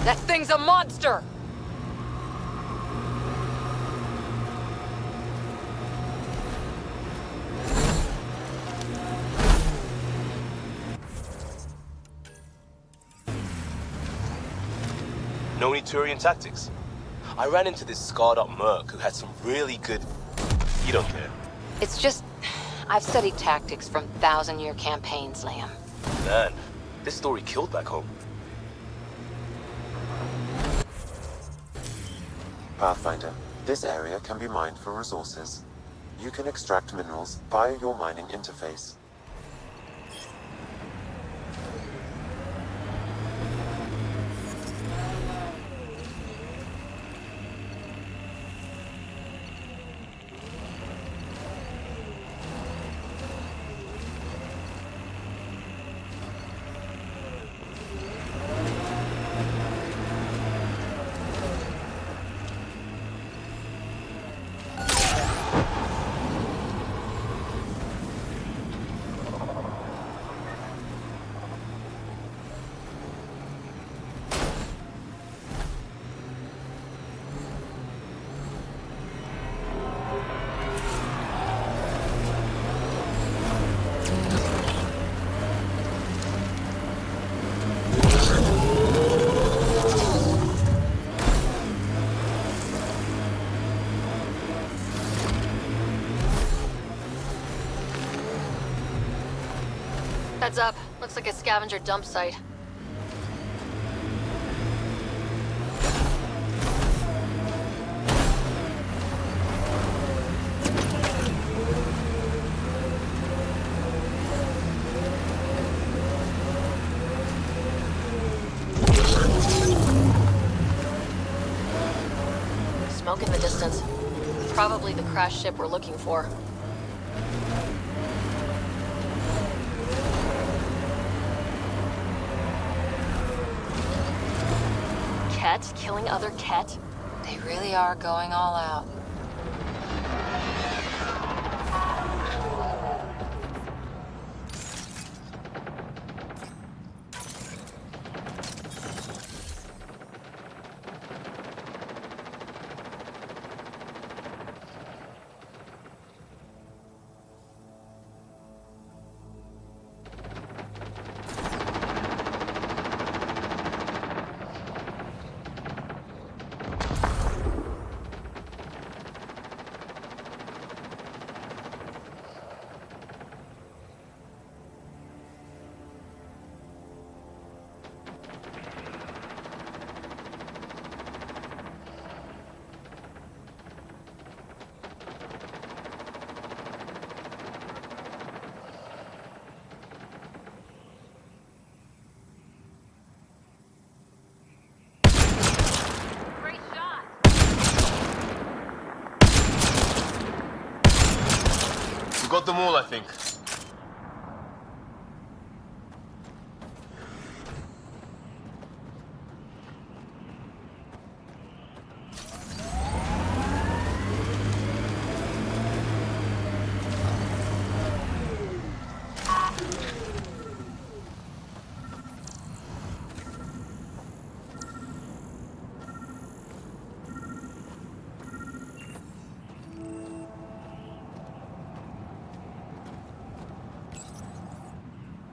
That thing's a monster! Know any Turian tactics? I ran into this scarred-up merc who had some really good... You don't care. It's just... I've studied tactics from thousand-year campaigns, Liam. Man, this story killed back home. Pathfinder, this area can be mined for resources. You can extract minerals via your mining interface. Heads up. Looks like a scavenger dump site. Smoke in the distance. Probably the crashed ship we're looking for. Kett killing other Kett? They really are going all out. We got them all, I think.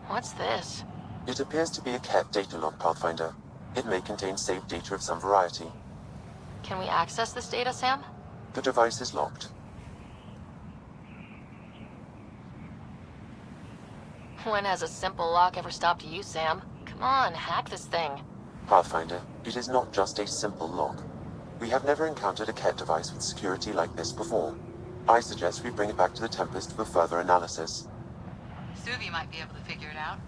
What's this? It appears to be a Kett data log, Pathfinder. It may contain saved data of some variety. Can we access this data, Sam? The device is locked. When has a simple lock ever stopped you, Sam? Come on, hack this thing. Pathfinder, it is not just a simple lock. We have never encountered a Kett device with security like this before. I suggest we bring it back to the Tempest for further analysis. Suvi might be able to figure it out.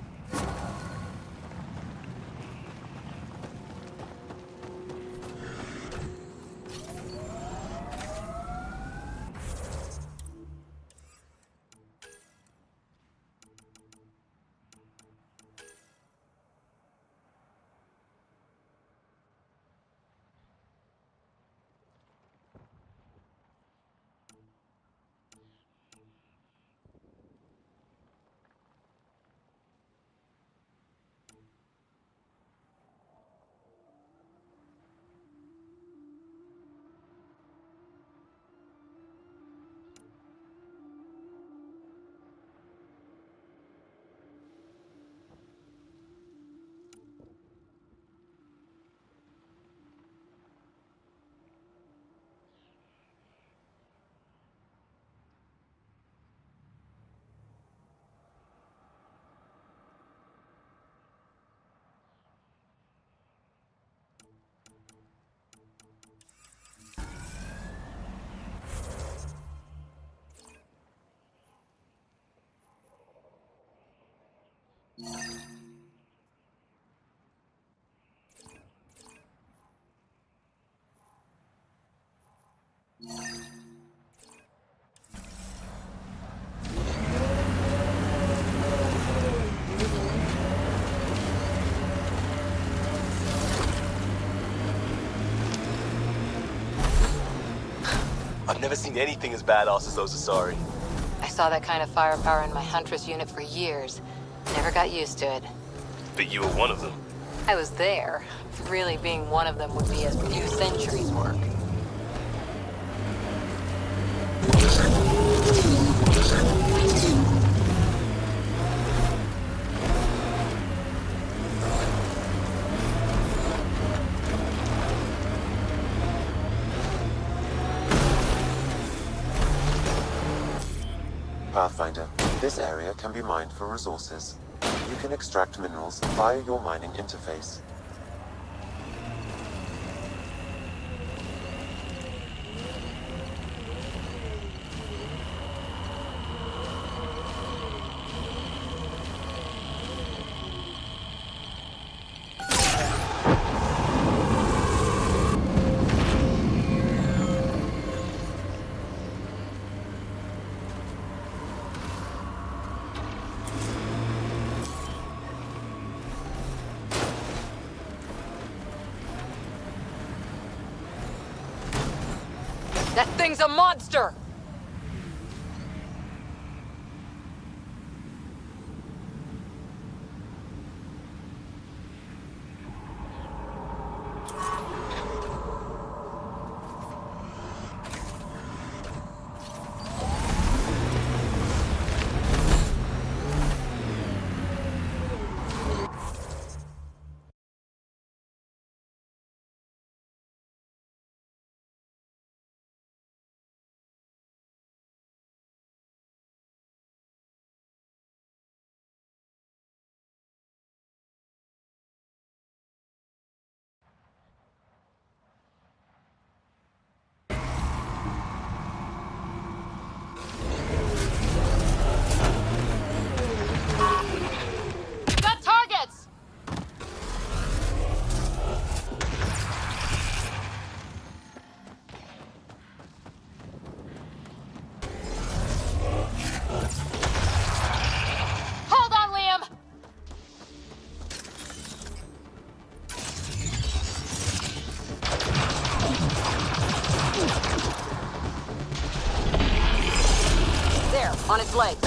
I've never seen anything as badass as those Asari. I saw that kind of firepower in my Huntress unit for years. Never got used to it. But you were one of them. I was there. Really being one of them would be a few centuries' work. Pathfinder, this area can be mined for resources. You can extract minerals via your mining interface. That thing's a monster! Got targets! Hold on, Liam! There, on its legs.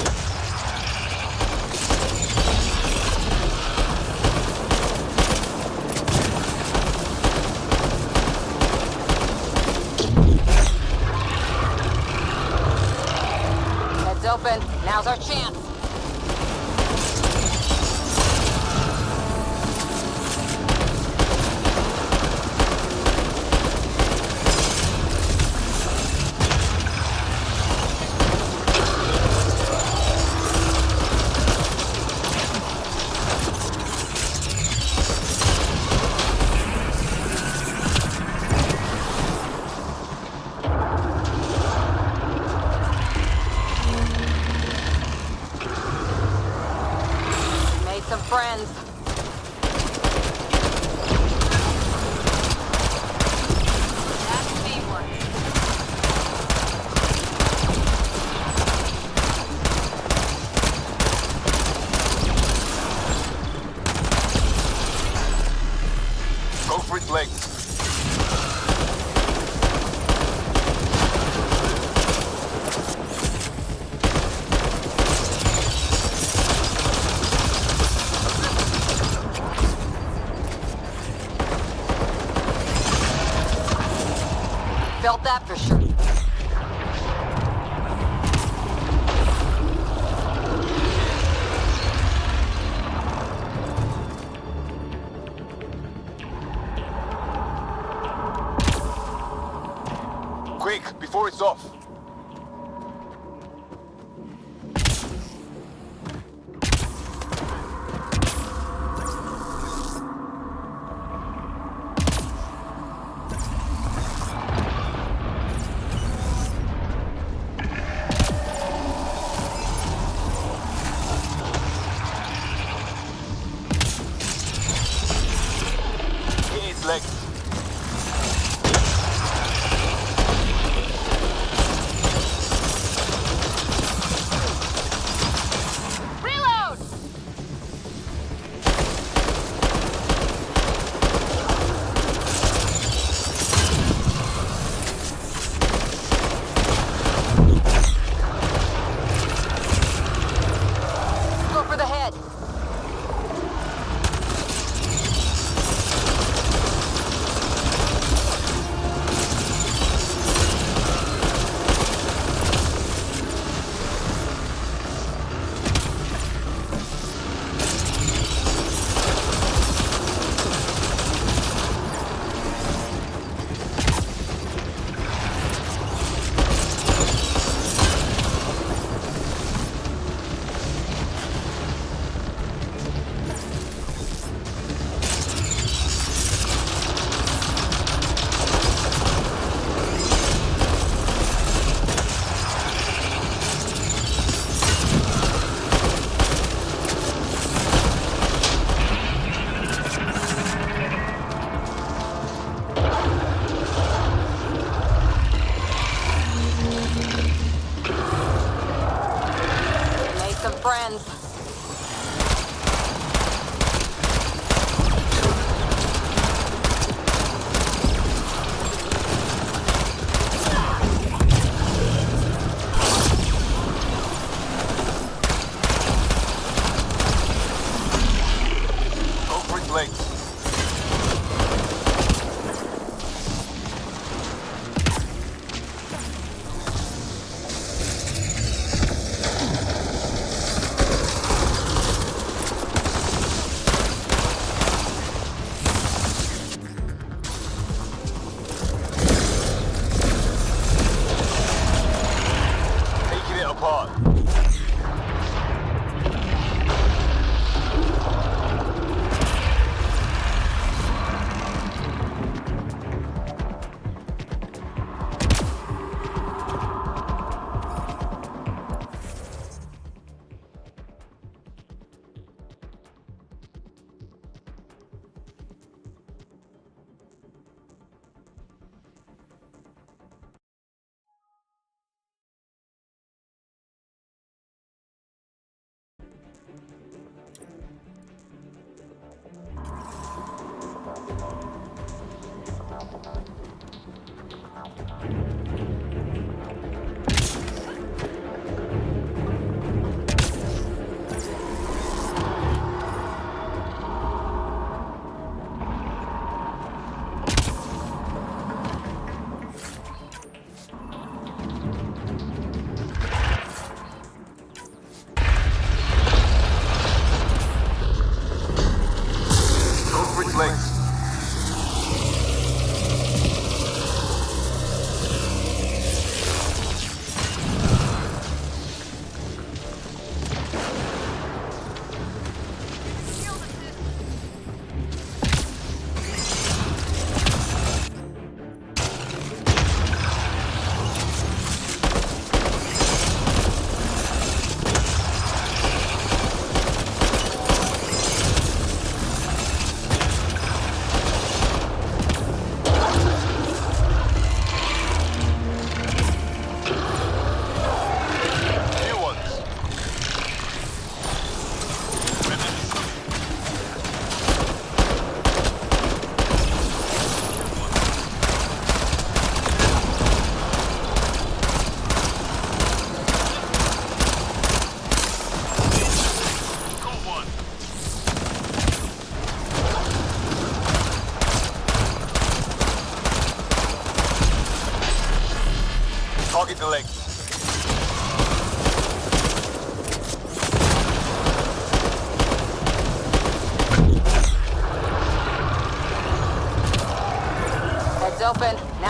Heads open. Now's our chance. Made some friends. That's teamwork. Go for its legs. Felt that for sure. Quick, before it's off.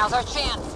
Now's our chance.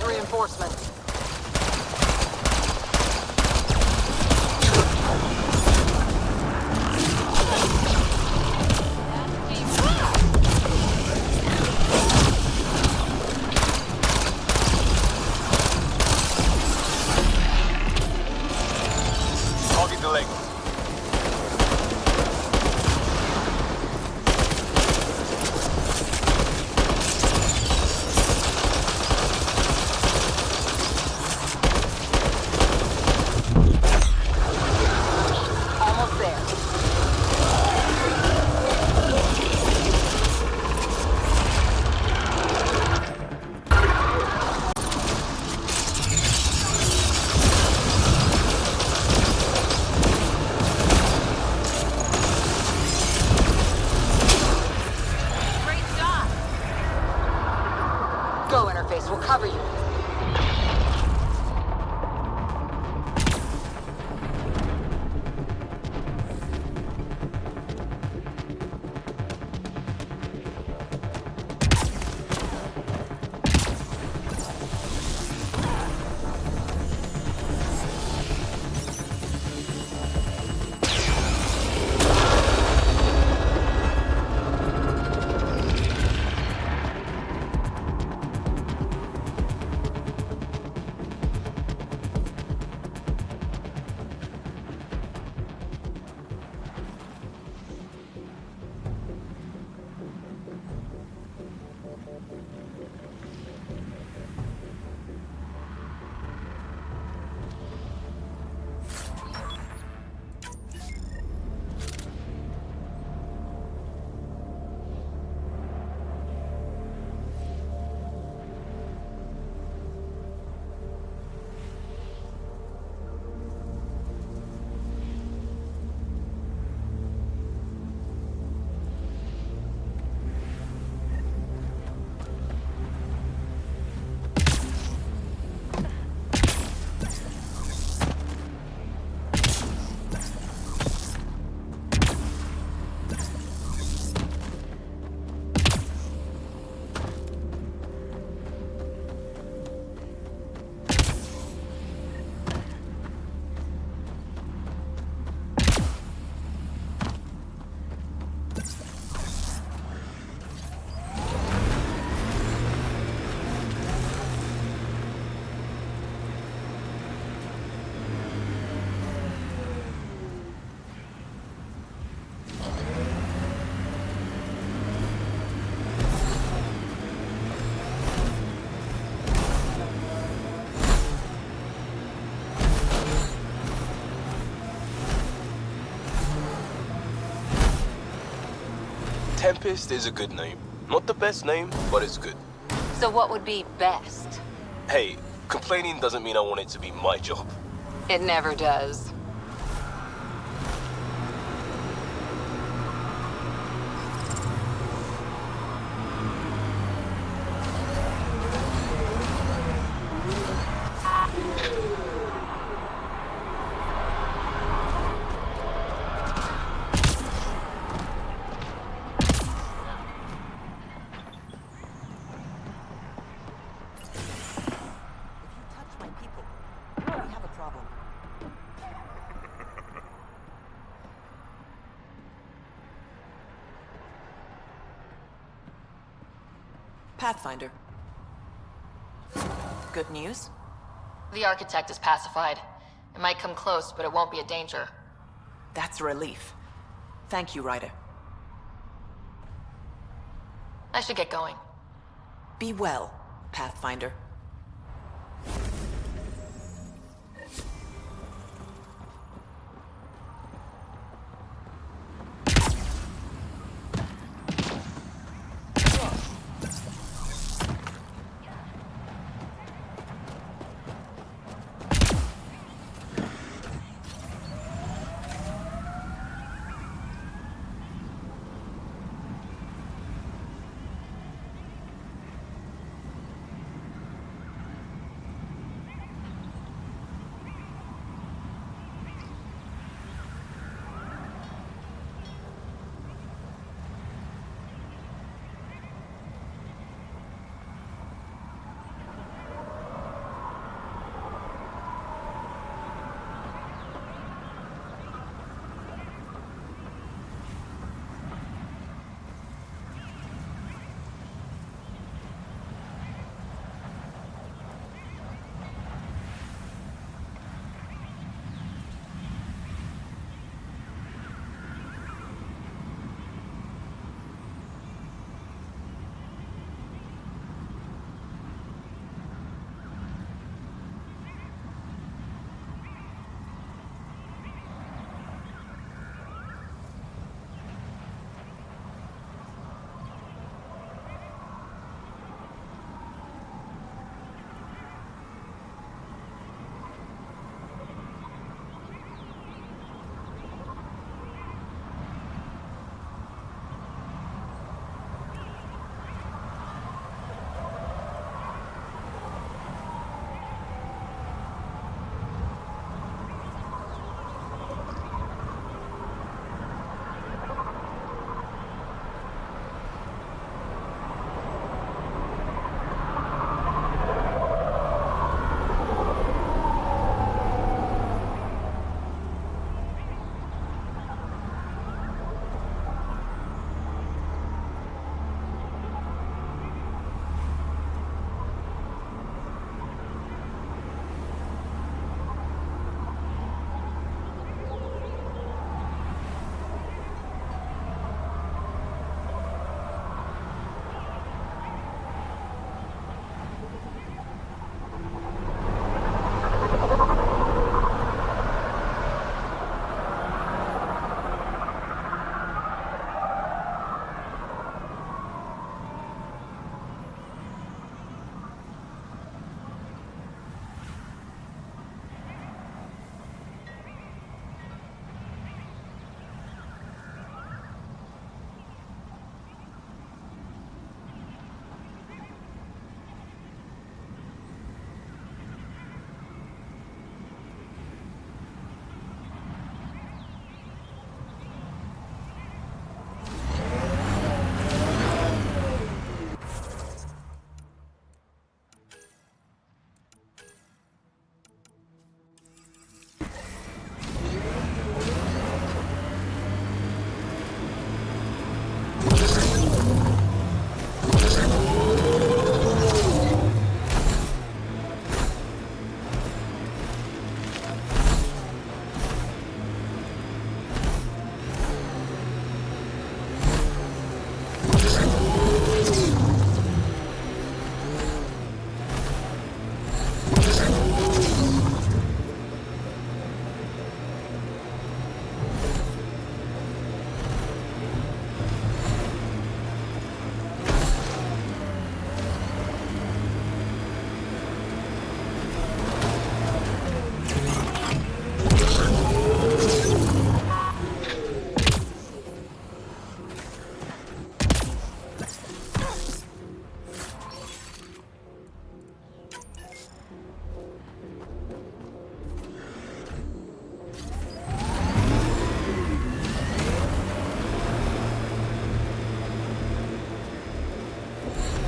Reinforcements. Target the leg. Go, Interface. We'll cover you. Tempest is a good name. Not the best name, but it's good. So what would be best? Hey, complaining doesn't mean I want it to be my job. It never does. Pathfinder. Good news? The architect is pacified. It might come close, but it won't be a danger. That's a relief. Thank you, Ryder. I should get going. Be well, Pathfinder.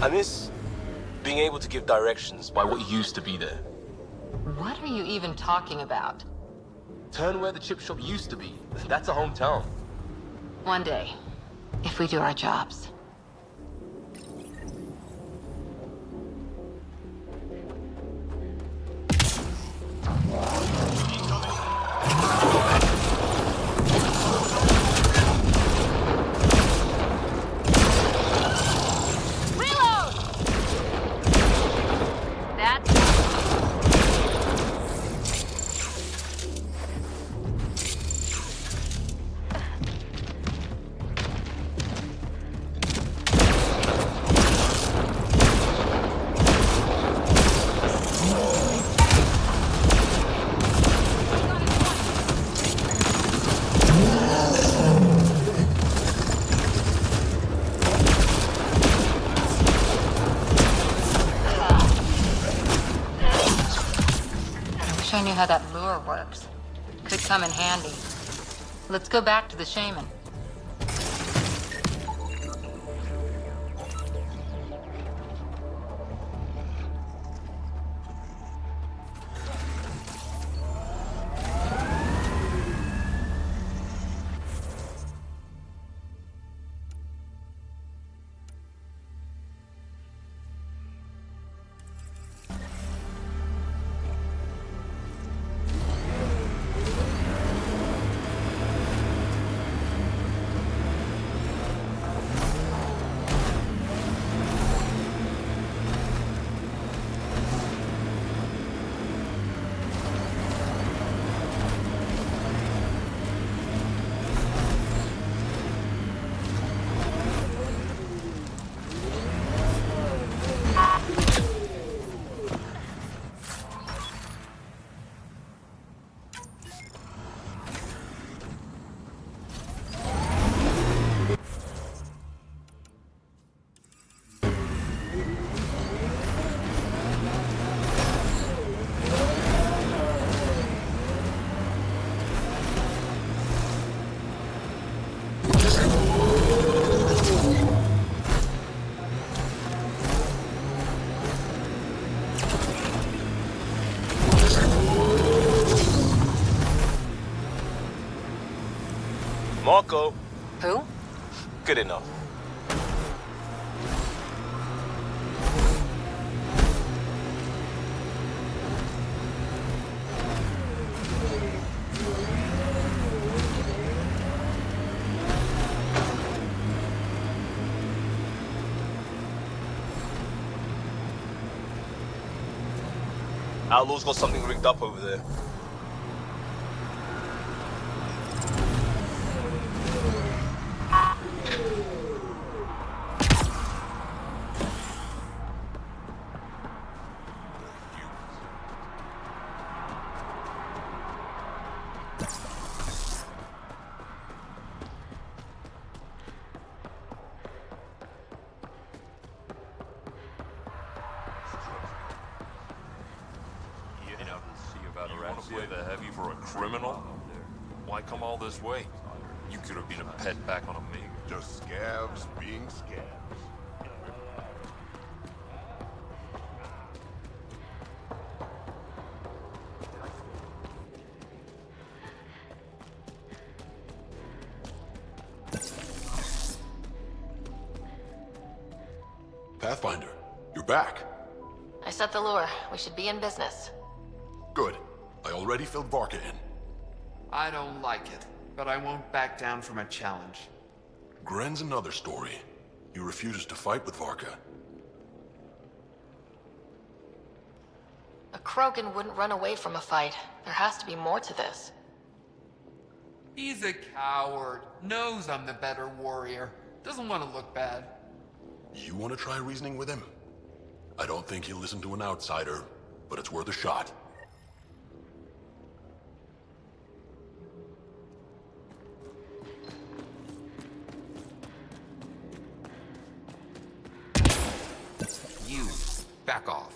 I miss being able to give directions by what used to be there. What are you even talking about? Turn where the chip shop used to be. That's a hometown. One day, if we do our jobs. I knew how that lure works. Could come in handy. Let's go back to the shaman. Marco. Who? Good enough. Outlaw's got something rigged up over there. Play the heavy for a criminal? Why come all this way? You could have been a pet back on a MiG. Just scabs being scabs. Pathfinder, you're back. I set the lure. We should be in business. Good. I already filled Varka in. I don't like it, but I won't back down from a challenge. Gren's another story. He refuses to fight with Varka. A Krogan wouldn't run away from a fight. There has to be more to this. He's a coward. Knows I'm the better warrior. Doesn't want to look bad. You want to try reasoning with him? I don't think he'll listen to an outsider, but it's worth a shot. You, back off.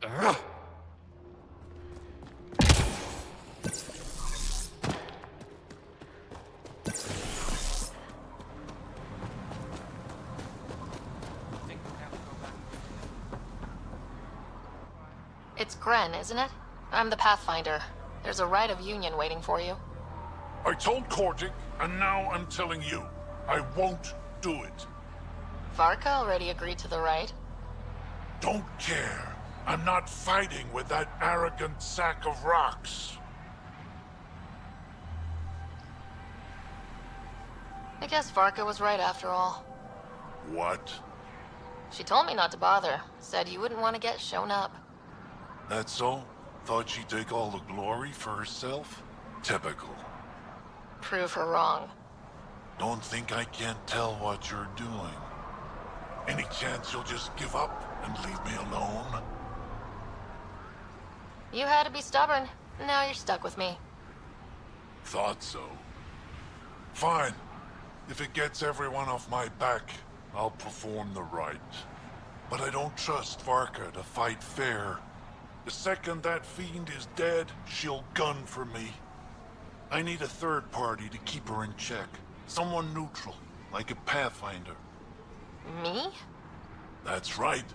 Ugh. It's Gren, isn't it? I'm the Pathfinder. There's a rite of union waiting for you. I told Kordic, and now I'm telling you. I won't do it. Varka already agreed to the rite. Don't care. I'm not fighting with that arrogant sack of rocks. I guess Varka was right after all. What? She told me not to bother. Said you wouldn't want to get shown up. That's so? Thought she'd take all the glory for herself? Typical. Prove her wrong. Don't think I can't tell what you're doing. Any chance you'll just give up and leave me alone? You had to be stubborn. Now you're stuck with me. Thought so. Fine. If it gets everyone off my back, I'll perform the rite. But I don't trust Varka to fight fair. The second that Fiend is dead, she'll gun for me. I need a third party to keep her in check. Someone neutral, like a Pathfinder. Me? That's right.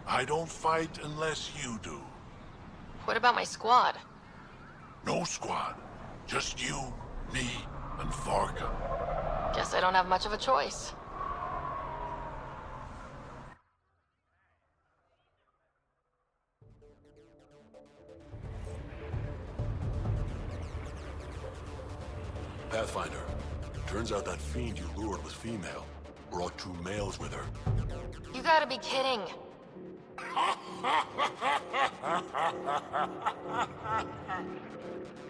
I don't fight unless you do. What about my squad? No squad. Just you, me, and Varka. Guess I don't have much of a choice. Pathfinder, turns out that fiend you lured was female. Brought 2 males with her. You gotta be kidding.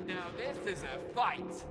Now this is a fight.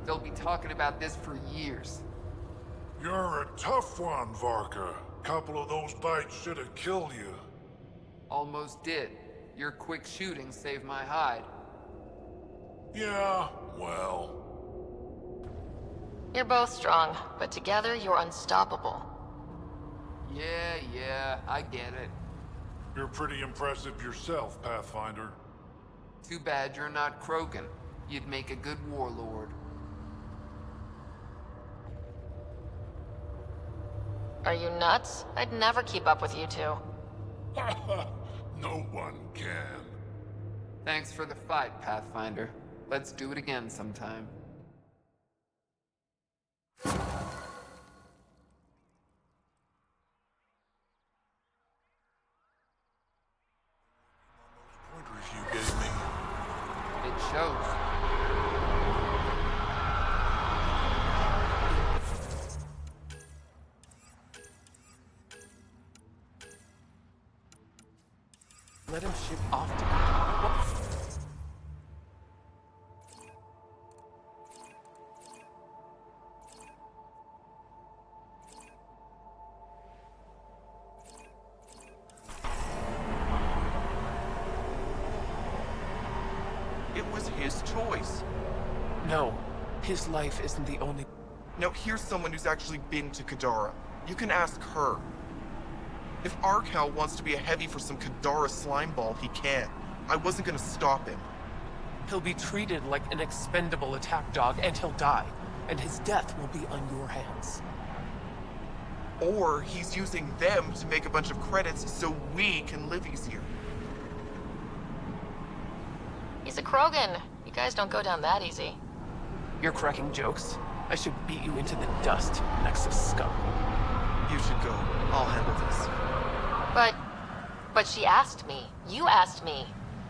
They'll be talking about this for years. You're a tough one, Varka. Couple of those bites should have killed you. Almost did. Your quick shooting saved my hide. Yeah, well... You're both strong, but together you're unstoppable. Yeah, I get it. You're pretty impressive yourself, Pathfinder. Too bad you're not Krogan. You'd make a good warlord. Are you nuts? I'd never keep up with you two. No one can. Thanks for the fight, Pathfinder. Let's do it again sometime. Pointers you gave me. It shows. Let him ship off to What? It was his choice. No, his life isn't the only... Now here's someone who's actually been to Kadara. You can ask her. If Arcal wants to be a heavy for some Kadara slimeball, he can. I wasn't gonna stop him. He'll be treated like an expendable attack dog, and he'll die. And his death will be on your hands. Or he's using them to make a bunch of credits so we can live easier. He's a Krogan. You guys don't go down that easy. You're cracking jokes. I should beat you into the dust, Nexus scum. You should go. I'll handle this. But she asked me. You asked me.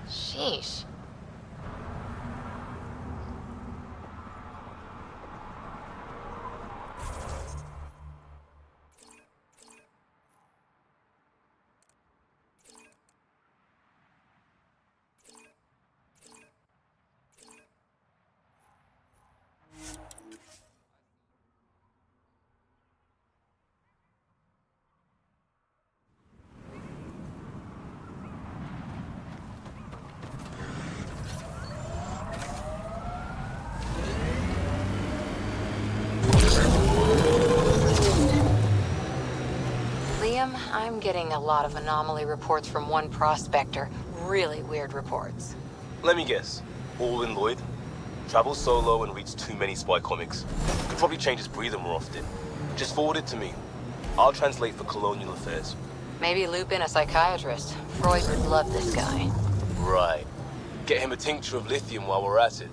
Sheesh. I'm getting a lot of anomaly reports from one prospector. Really weird reports. Let me guess. Alwyn Lloyd? Travels solo and reads too many spy comics. Could probably change his breather more often. Just forward it to me. I'll translate for colonial affairs. Maybe loop in a psychiatrist. Freud would love this guy. Right. Get him a tincture of lithium while we're at it.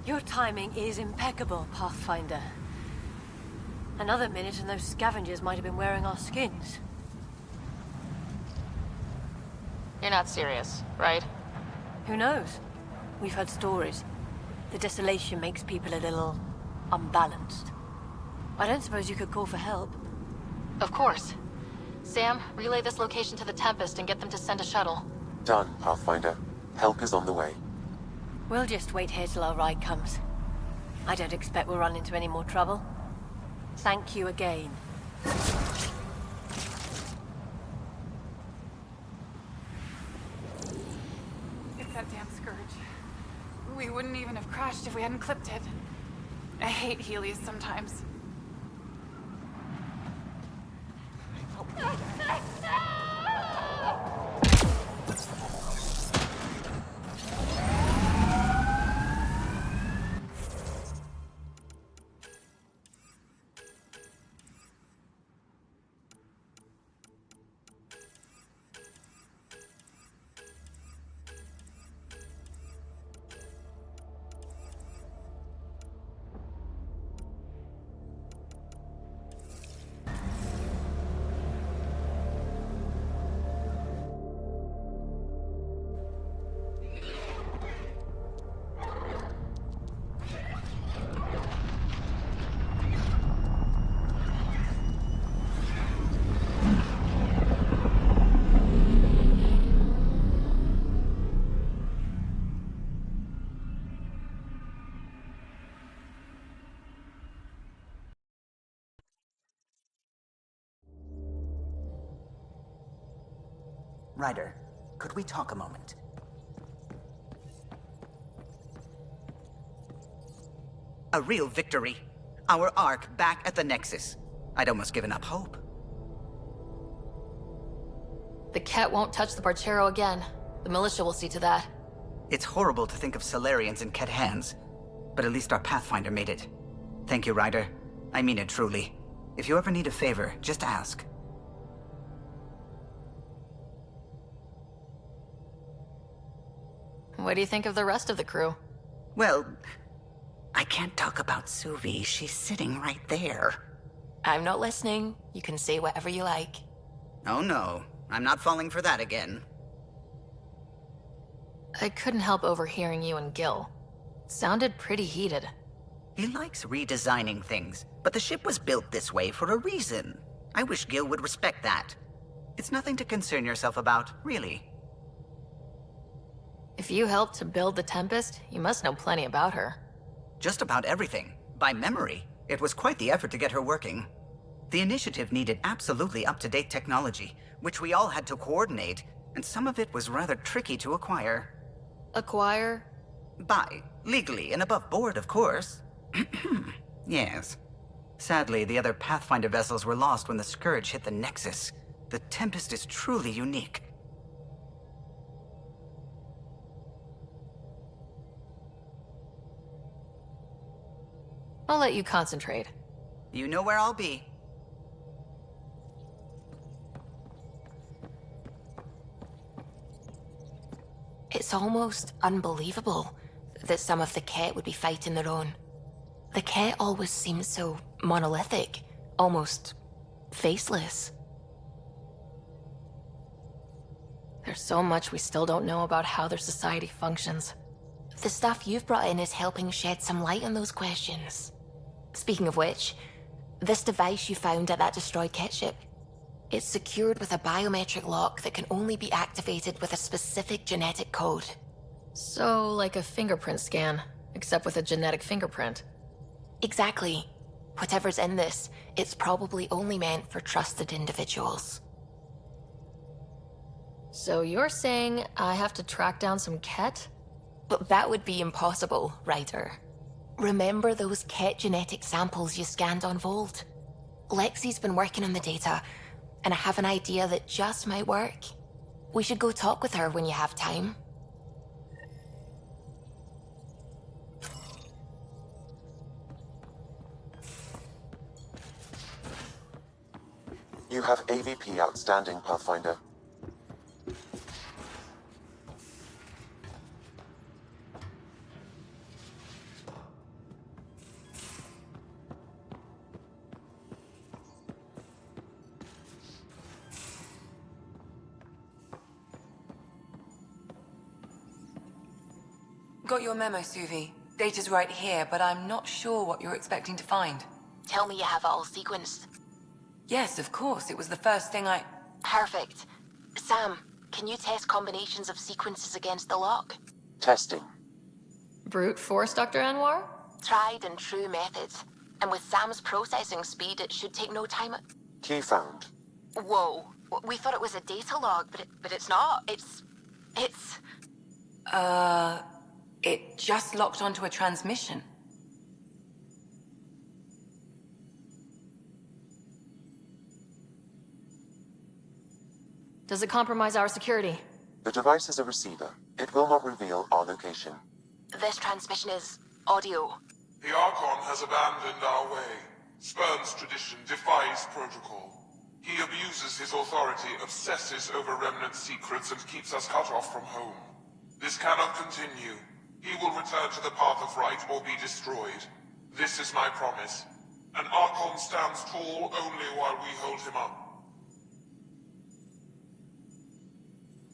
Your timing is impeccable, Pathfinder. Another minute and those scavengers might have been wearing our skins. You're not serious, right? Who knows? We've heard stories. The desolation makes people a little unbalanced. I don't suppose you could call for help. Of course. Sam, relay this location to the Tempest and get them to send a shuttle. Done, Pathfinder. Help is on the way. We'll just wait here till our ride comes. I don't expect we'll run into any more trouble. Thank you again. It's that damn scourge. We wouldn't even have crashed if we hadn't clipped it. I hate Heelys sometimes. Ryder, could we talk a moment? A real victory. Our Ark back at the Nexus. I'd almost given up hope. The Kett won't touch the Barchero again. The militia will see to that. It's horrible to think of Solarians in Kett hands, but at least our Pathfinder made it. Thank you, Ryder. I mean it truly. If you ever need a favor, just ask. What do you think of the rest of the crew? Well, I can't talk about Suvi. She's sitting right there. I'm not listening. You can say whatever you like. Oh no, I'm not falling for that again. I couldn't help overhearing you and Gil. Sounded pretty heated. He likes redesigning things, but the ship was built this way for a reason. I wish Gil would respect that. It's nothing to concern yourself about, really. If you helped to build the Tempest, you must know plenty about her. Just about everything. By memory. It was quite the effort to get her working. The initiative needed absolutely up-to-date technology, which we all had to coordinate, and some of it was rather tricky to acquire. Acquire? Buy. Legally and above board, of course. Yes. Sadly, the other Pathfinder vessels were lost when the Scourge hit the Nexus. The Tempest is truly unique. I'll let you concentrate. You know where I'll be. It's almost unbelievable that some of the Kett would be fighting their own. The Kett always seemed so monolithic, almost faceless. There's so much we still don't know about how their society functions. The stuff you've brought in is helping shed some light on those questions. Speaking of which, this device you found at that destroyed Kett ship, it's secured with a biometric lock that can only be activated with a specific genetic code. So, like a fingerprint scan, except with a genetic fingerprint. Exactly. Whatever's in this, it's probably only meant for trusted individuals. So you're saying I have to track down some Kett? But that would be impossible, Ryder. Remember those Kett genetic samples you scanned on Vold? Lexi's been working on the data, and I have an idea that just might work. We should go talk with her when you have time. You have AVP outstanding, Pathfinder. Got your memo, Suvi. Data's right here, but I'm not sure what you're expecting to find. Tell me you have it all sequenced. Yes, of course. It was the first thing I... Perfect. Sam, can you test combinations of sequences against the lock? Testing. Brute force, Dr. Anwar? Tried and true methods. And with Sam's processing speed, it should take no time. Key found. Whoa. We thought it was a data log, but it's not. It's... It just locked onto a transmission. Does it compromise our security? The device is a receiver. It will not reveal our location. This transmission is audio. The Archon has abandoned our way, spurns tradition, defies protocol. He abuses his authority, obsesses over remnant secrets, and keeps us cut off from home. This cannot continue. He will return to the path of right or be destroyed. This is my promise. An Archon stands tall only while we hold him up.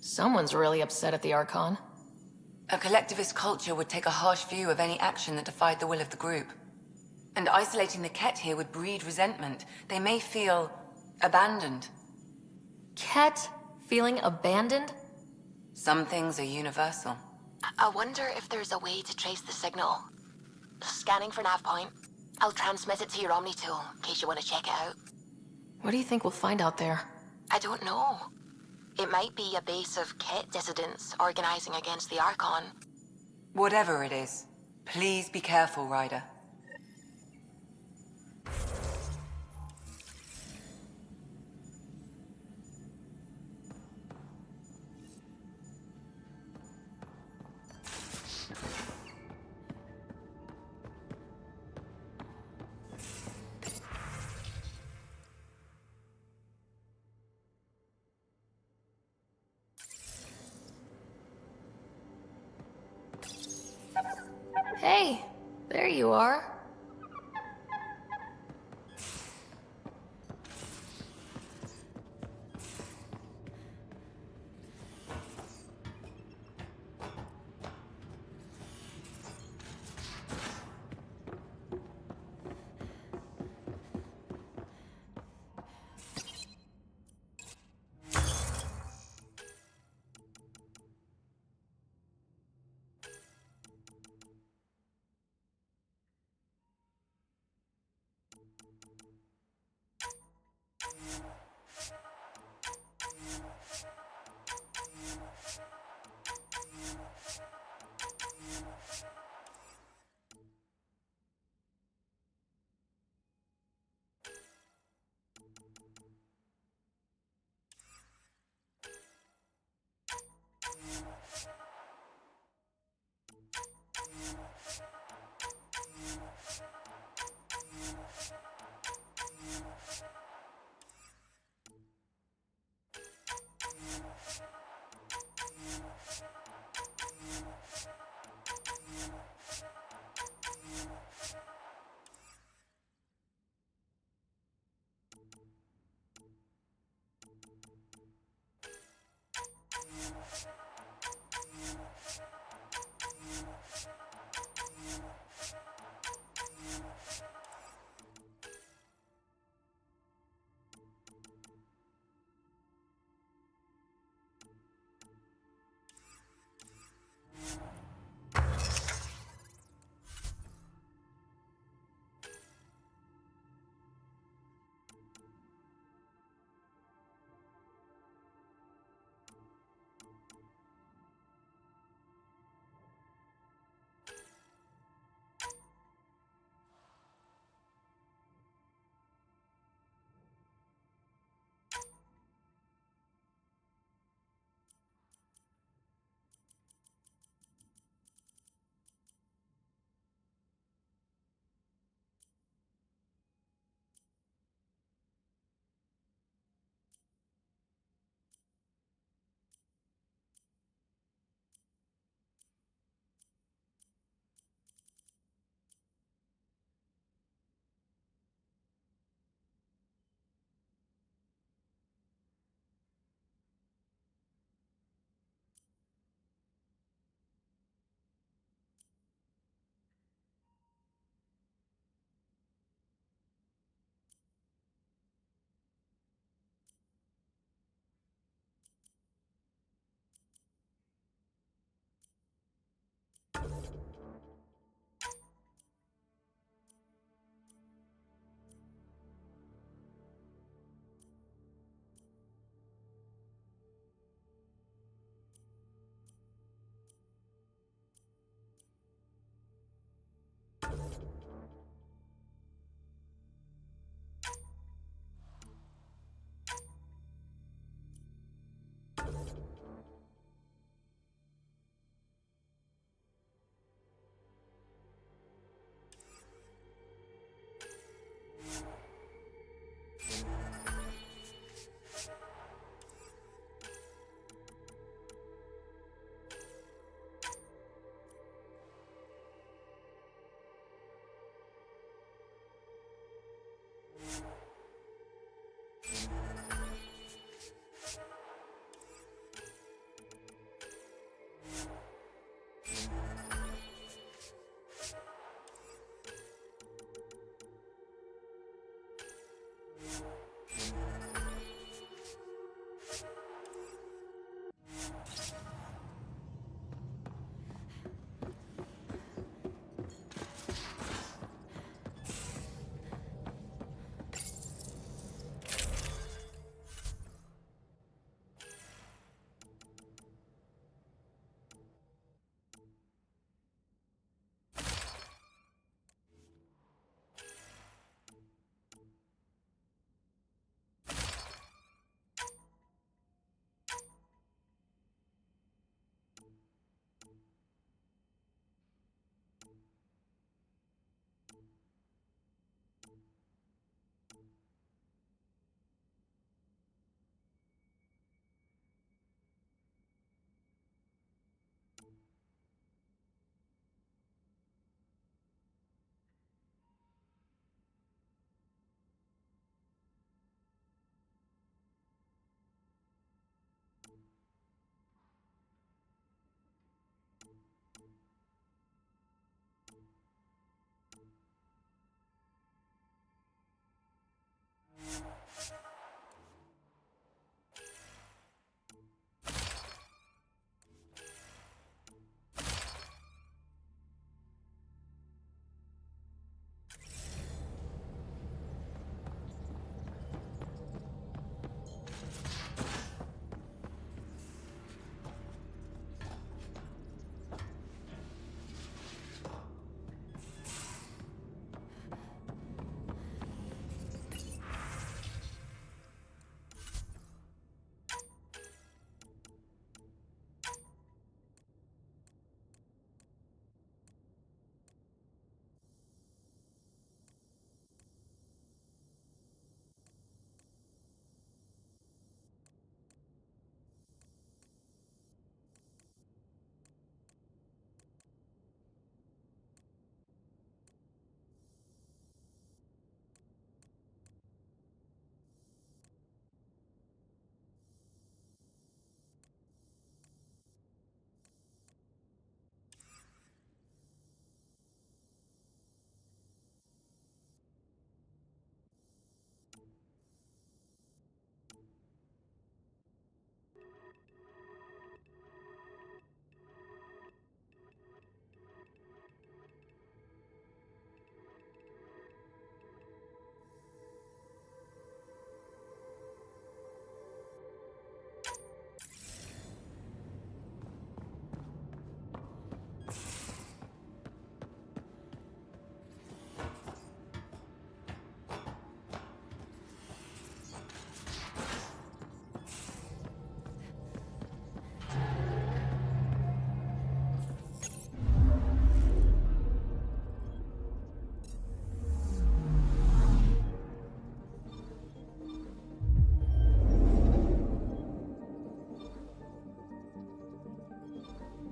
Someone's really upset at the Archon. A collectivist culture would take a harsh view of any action that defied the will of the group. And isolating the Kett here would breed resentment. They may feel abandoned. Kett feeling abandoned? Some things are universal. I wonder if there's a way to trace the signal. Scanning for nav point. I'll transmit it to your Omni tool, in case you want to check it out. What do you think we'll find out there? I don't know. It might be a base of Kett dissidents organizing against the Archon. Whatever it is, please be careful, Ryder. Hey, there you are.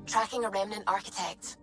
Tracking a remnant architect.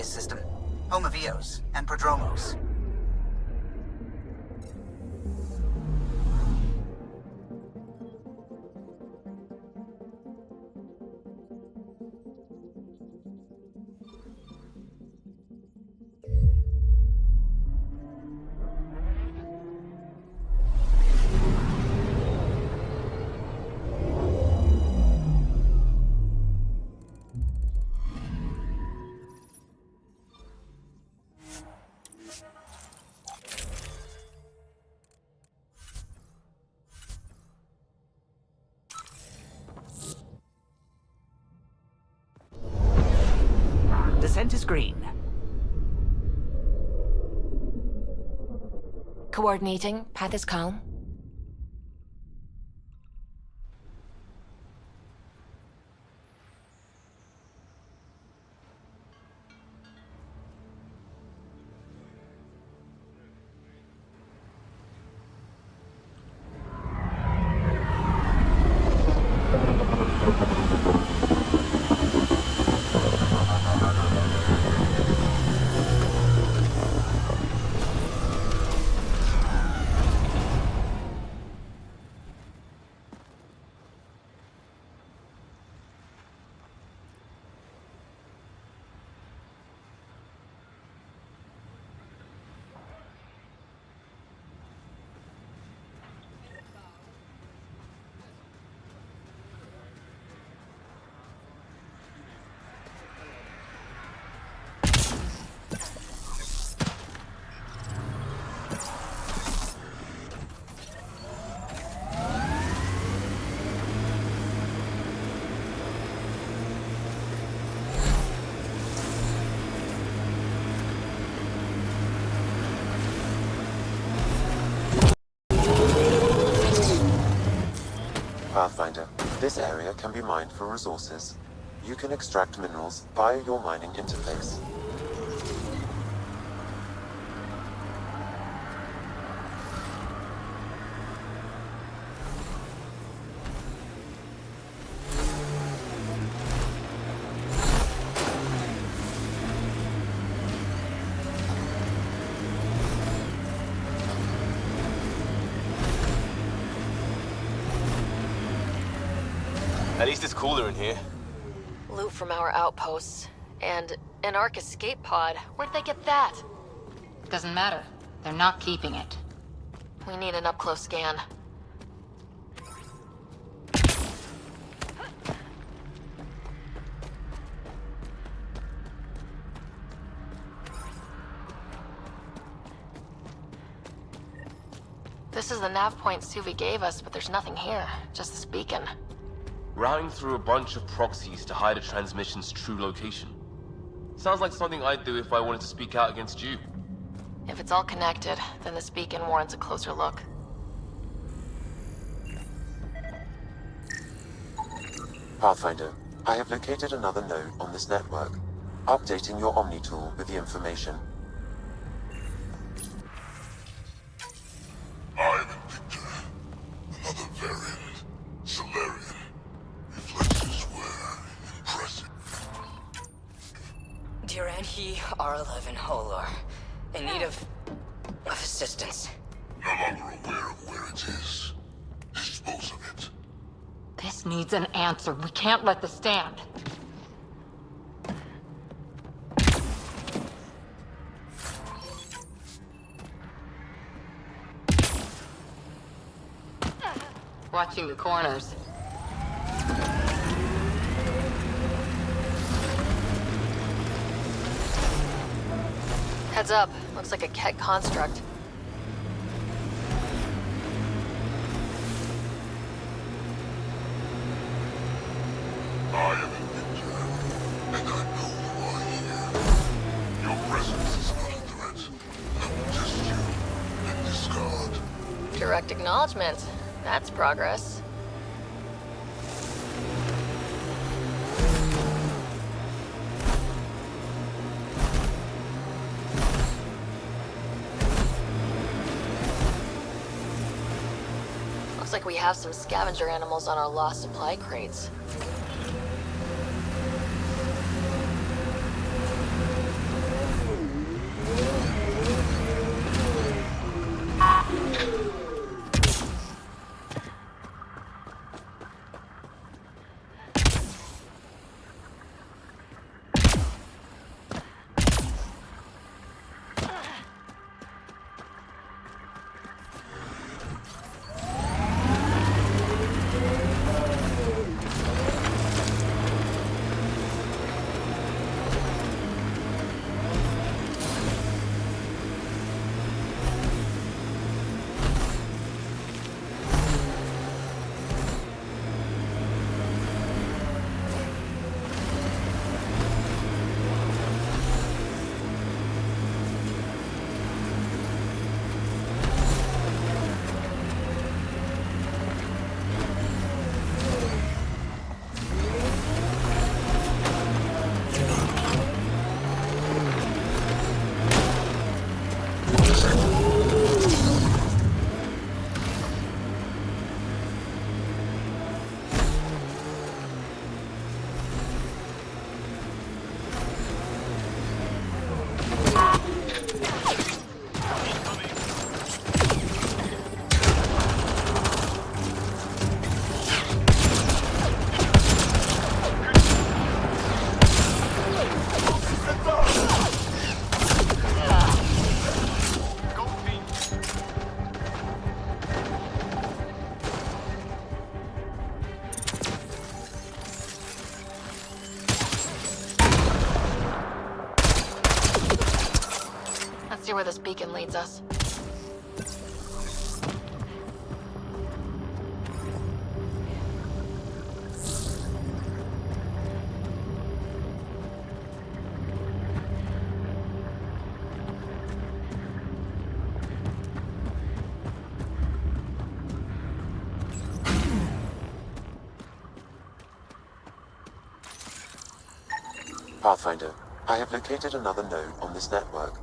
System, home of Eos and Prodromos. Descent is green. Coordinating. Path is calm. Pathfinder, this area can be mined for resources. You can extract minerals via your mining interface. At least it's cooler in here. Loot from our outposts. And an Ark escape pod. Where'd they get that? Doesn't matter. They're not keeping it. We need an up-close scan. This is the nav point Suvi gave us, but there's nothing here. Just this beacon. Routing through a bunch of proxies to hide a transmission's true location. Sounds like something I'd do if I wanted to speak out against you. If it's all connected, then this beacon warrants a closer look. Pathfinder, I have located another node on this network. Updating your Omni tool with the information. I'm in Victor. Another variant. Solarian. Reflexes were impressive. Dear He R11 Holor. In need of assistance. No longer aware of where it is. Dispose of it. This needs an answer. We can't let this stand. Watching the corners. Heads up. Looks like a Kett construct. I am in Victor, and I know you are here. Your presence is not a threat. I will test you and discard. Direct acknowledgement. That's progress. Looks like we have some scavenger animals on our lost supply crates. See where this beacon leads us. Pathfinder, I have located another node on this network.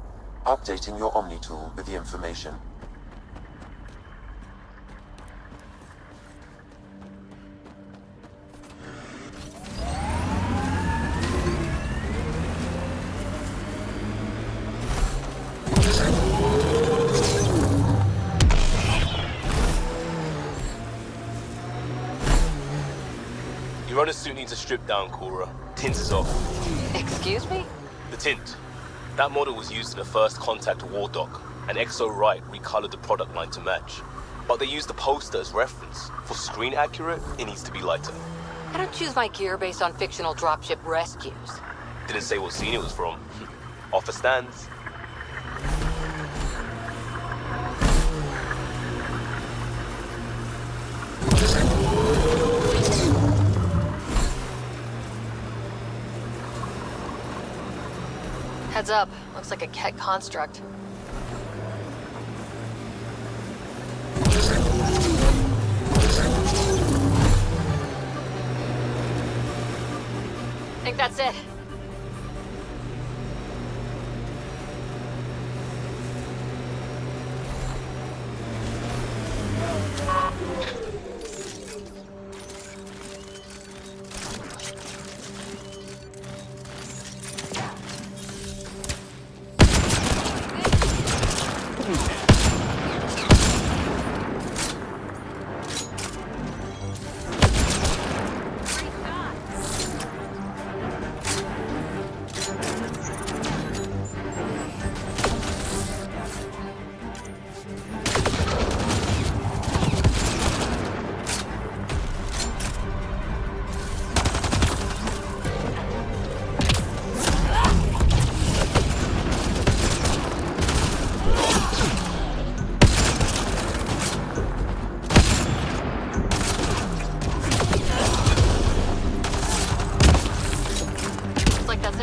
Updating your Omni tool with the information. Your runner suit needs a strip down, Cora. Tint is off. Excuse me? The tint. That model was used in the first Contact war doc, and Exo Wright recolored the product line to match. But they used the poster as reference. For screen accurate, it needs to be lighter. I don't choose my gear based on fictional dropship rescues. Didn't say what scene it was from. Offer stands. Heads up. Looks like a Kett construct. Think that's it.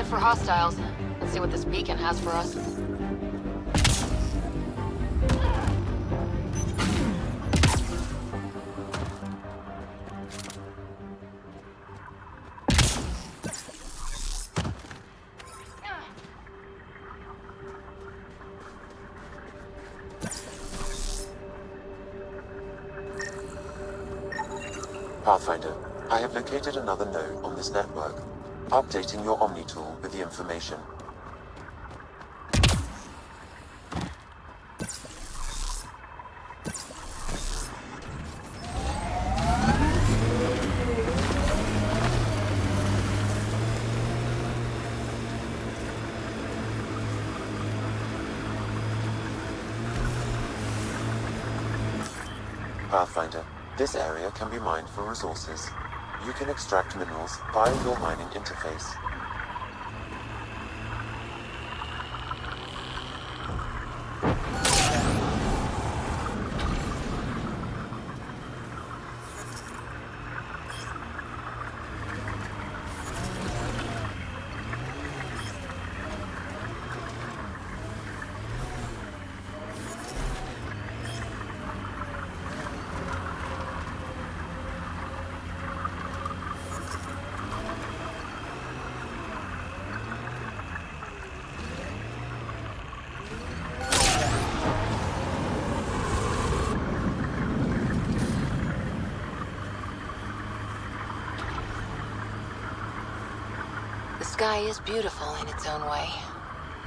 For hostiles. Let's see what this beacon has for us. Pathfinder, I have located another node on this network. Updating your Omni tool with the information. Pathfinder, this area can be mined for resources. You can extract minerals via your mining interface. The sky is beautiful in its own way.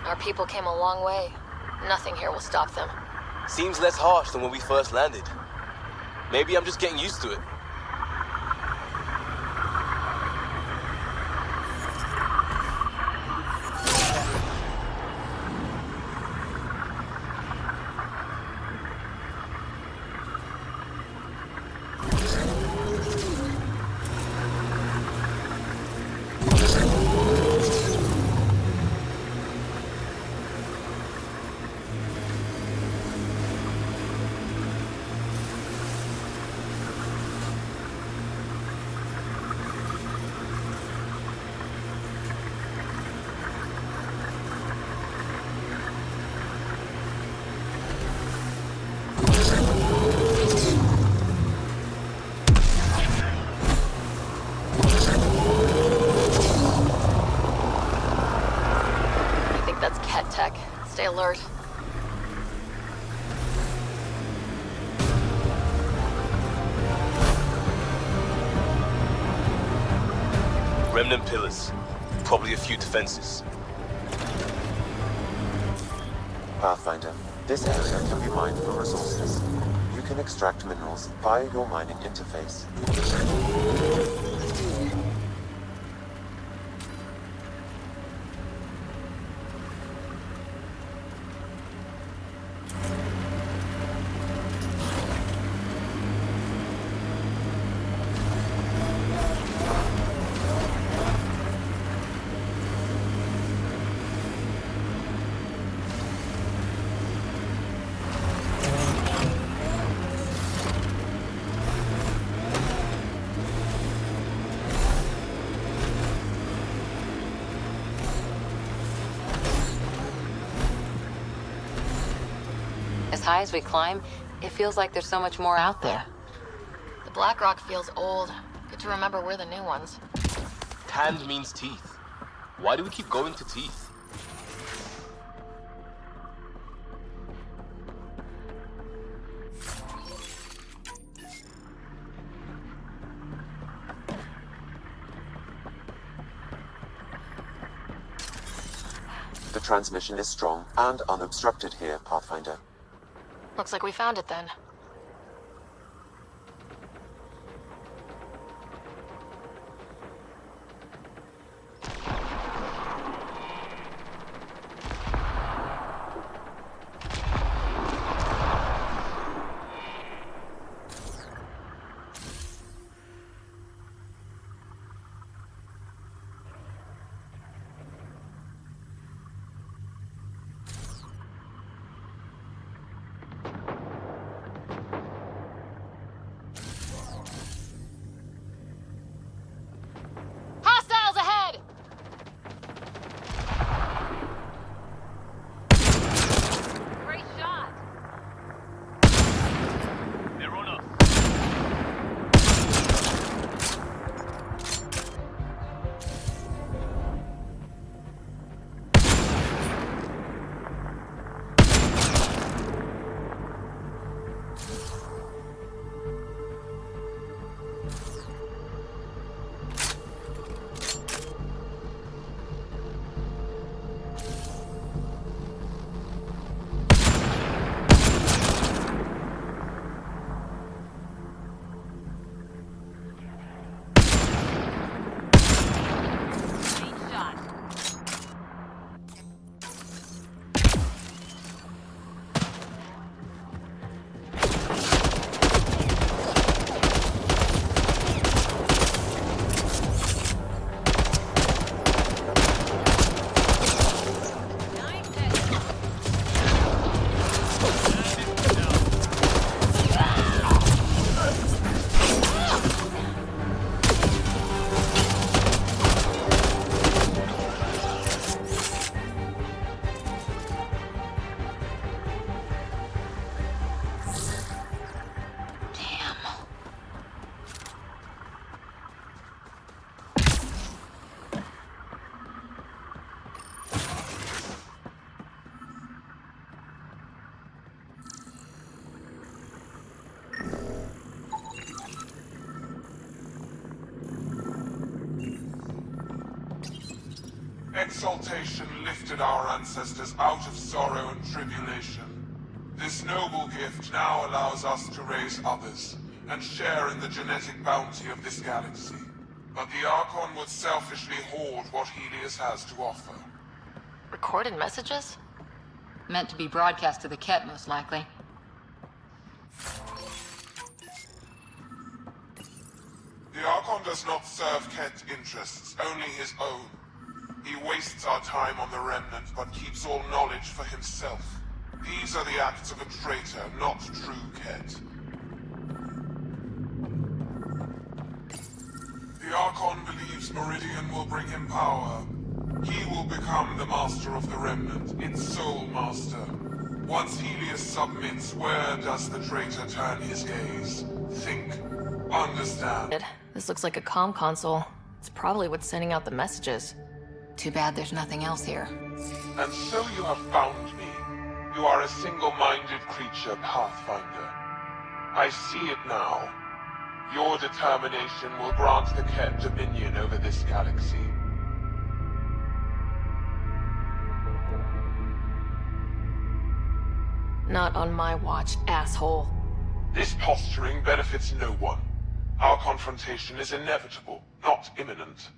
Our people came a long way. Nothing here will stop them. Seems less harsh than when we first landed. Maybe I'm just getting used to it. Stay alert. Remnant pillars. Probably a few defenses. Pathfinder, this area can be mined for resources. You can extract minerals via your mining interface. As high as we climb, it feels like there's so much more out there. The black rock feels old. Good to remember we're the new ones. Tanned means teeth. Why do we keep going to teeth? The transmission is strong and unobstructed here, Pathfinder. Looks like we found it then. Hostiles ahead! Great shot! They're on us. Exaltation lifted our ancestors out of sorrow and tribulation. This noble gift now allows us to raise others and share in the genetic bounty of this galaxy. But the Archon would selfishly hoard what Helios has to offer. Recorded messages? Meant to be broadcast to the Kett, most likely. The Archon does not serve Kett's interests, only his own. He wastes our time on the Remnant, but keeps all knowledge for himself. These are the acts of a traitor, not true Kett. The Archon believes Meridian will bring him power. He will become the master of the Remnant, its sole master. Once Helios submits, where does the traitor turn his gaze? Think. Understand. This looks like a comm console. It's probably what's sending out the messages. Too bad there's nothing else here. And so you have found me. You are a single-minded creature, Pathfinder. I see it now. Your determination will grant the Kett dominion over this galaxy. Not on my watch, asshole. This posturing benefits no one. Our confrontation is inevitable, not imminent.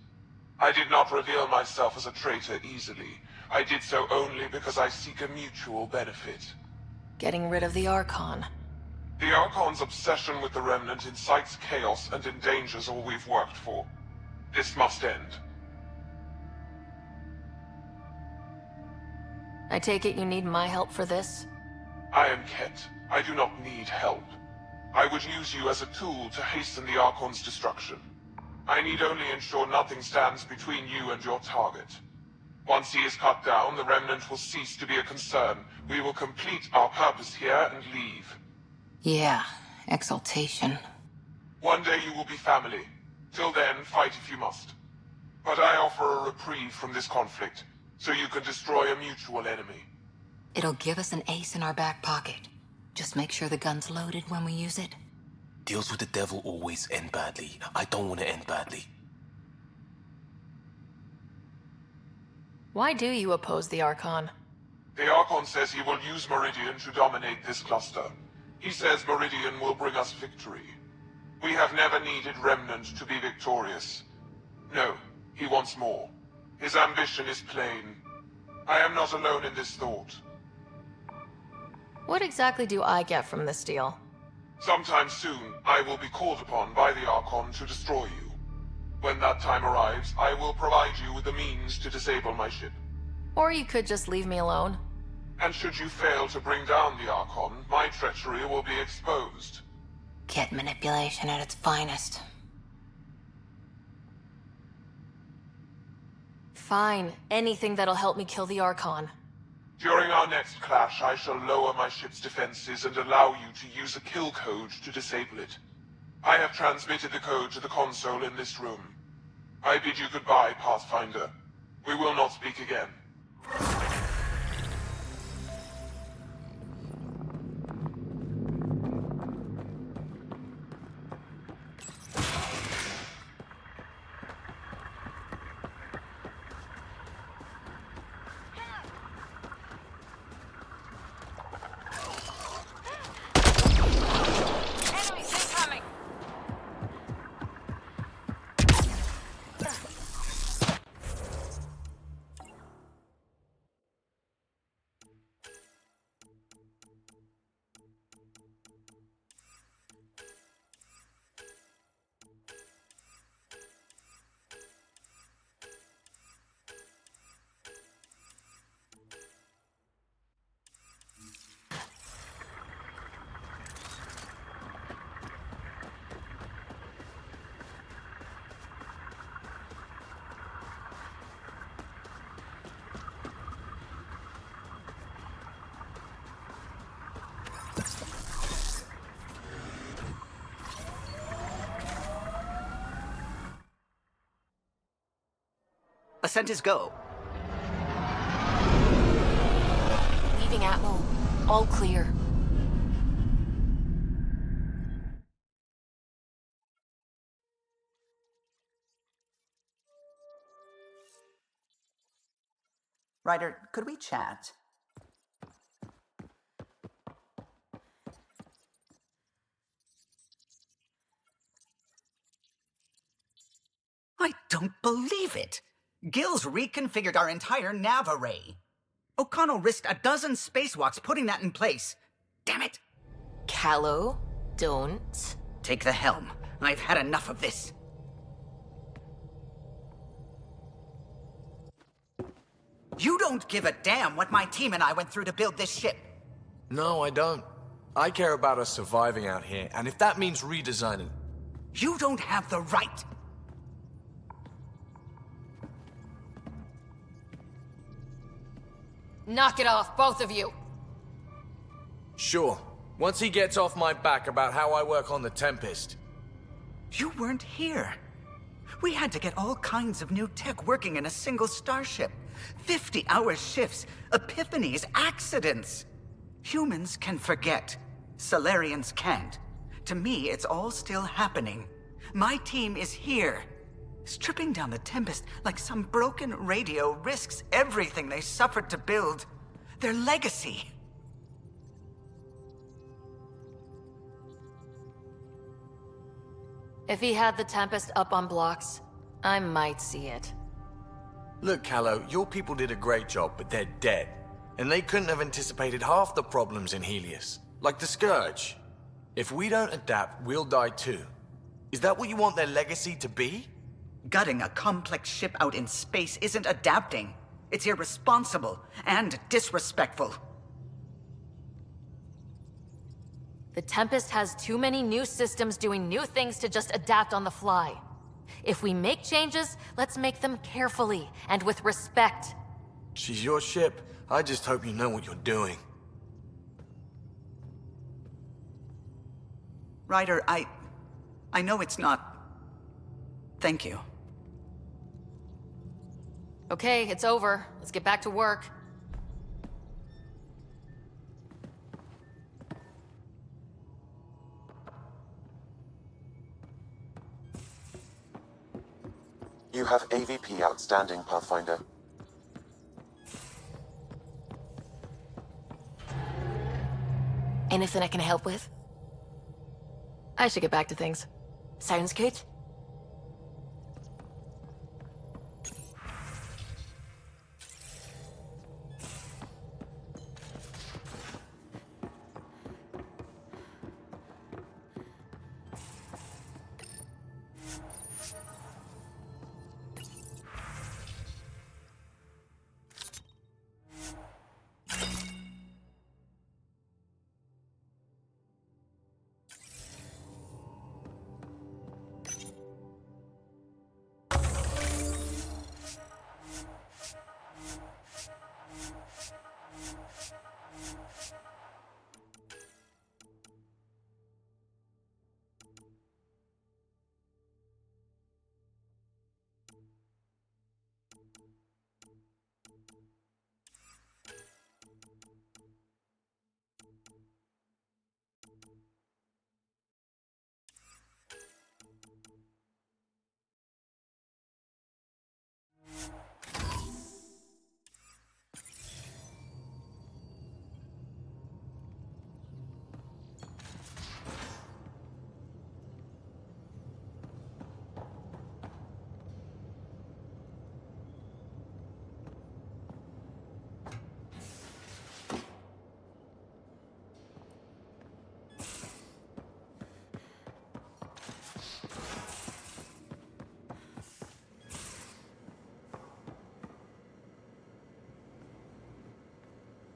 I did not reveal myself as a traitor easily. I did so only because I seek a mutual benefit. Getting rid of the Archon. The Archon's obsession with the Remnant incites chaos and endangers all we've worked for. This must end. I take it you need my help for this? I am Kett. I do not need help. I would use you as a tool to hasten the Archon's destruction. I need only ensure nothing stands between you and your target. Once he is cut down, the Remnant will cease to be a concern. We will complete our purpose here and leave. Yeah, exaltation. One day you will be family. Till then, fight if you must. But I offer a reprieve from this conflict, so you can destroy a mutual enemy. It'll give us an ace in our back pocket. Just make sure the gun's loaded when we use it. Deals with the devil always end badly. I don't want to end badly. Why do you oppose the Archon? The Archon says he will use Meridian to dominate this cluster. He says Meridian will bring us victory. We have never needed Remnant to be victorious. No, he wants more. His ambition is plain. I am not alone in this thought. What exactly do I get from this deal? Sometime soon, I will be called upon by the Archon to destroy you. When that time arrives, I will provide you with the means to disable my ship. Or you could just leave me alone. And should you fail to bring down the Archon, my treachery will be exposed. Kett manipulation at its finest. Fine. Anything that'll help me kill the Archon. During our next clash, I shall lower my ship's defenses and allow you to use a kill code to disable it. I have transmitted the code to the console in this room. I bid you goodbye, Pathfinder. We will not speak again. Ascent is go. Leaving Atmo. All clear. Ryder, could we chat? I don't believe it! Gil's reconfigured our entire nav array. O'Connell risked a dozen spacewalks putting that in place. Damn it! Callow, don't. Take the helm. I've had enough of this. You don't give a damn what my team and I went through to build this ship. No, I don't. I care about us surviving out here, and if that means redesigning... You don't have the right. Knock it off, both of you. Sure. Once he gets off my back about how I work on the Tempest. You weren't here. We had to get all kinds of new tech working in a single starship. 50-hour shifts, epiphanies, accidents. Humans can forget. Solarians can't. To me, it's all still happening. My team is here. Stripping down the Tempest like some broken radio risks everything they suffered to build. Their legacy. If he had the Tempest up on blocks, I might see it. Look, Callow, your people did a great job, but they're dead. And they couldn't have anticipated half the problems in Helios. Like the Scourge. If we don't adapt, we'll die too. Is that what you want their legacy to be? Gutting a complex ship out in space isn't adapting. It's irresponsible and disrespectful. The Tempest has too many new systems doing new things to just adapt on the fly. If we make changes, let's make them carefully and with respect. She's your ship. I just hope you know what you're doing. Ryder, I know it's not... Thank you. Okay, it's over. Let's get back to work. You have AVP outstanding, Pathfinder. Anything I can help with? I should get back to things. Sounds good?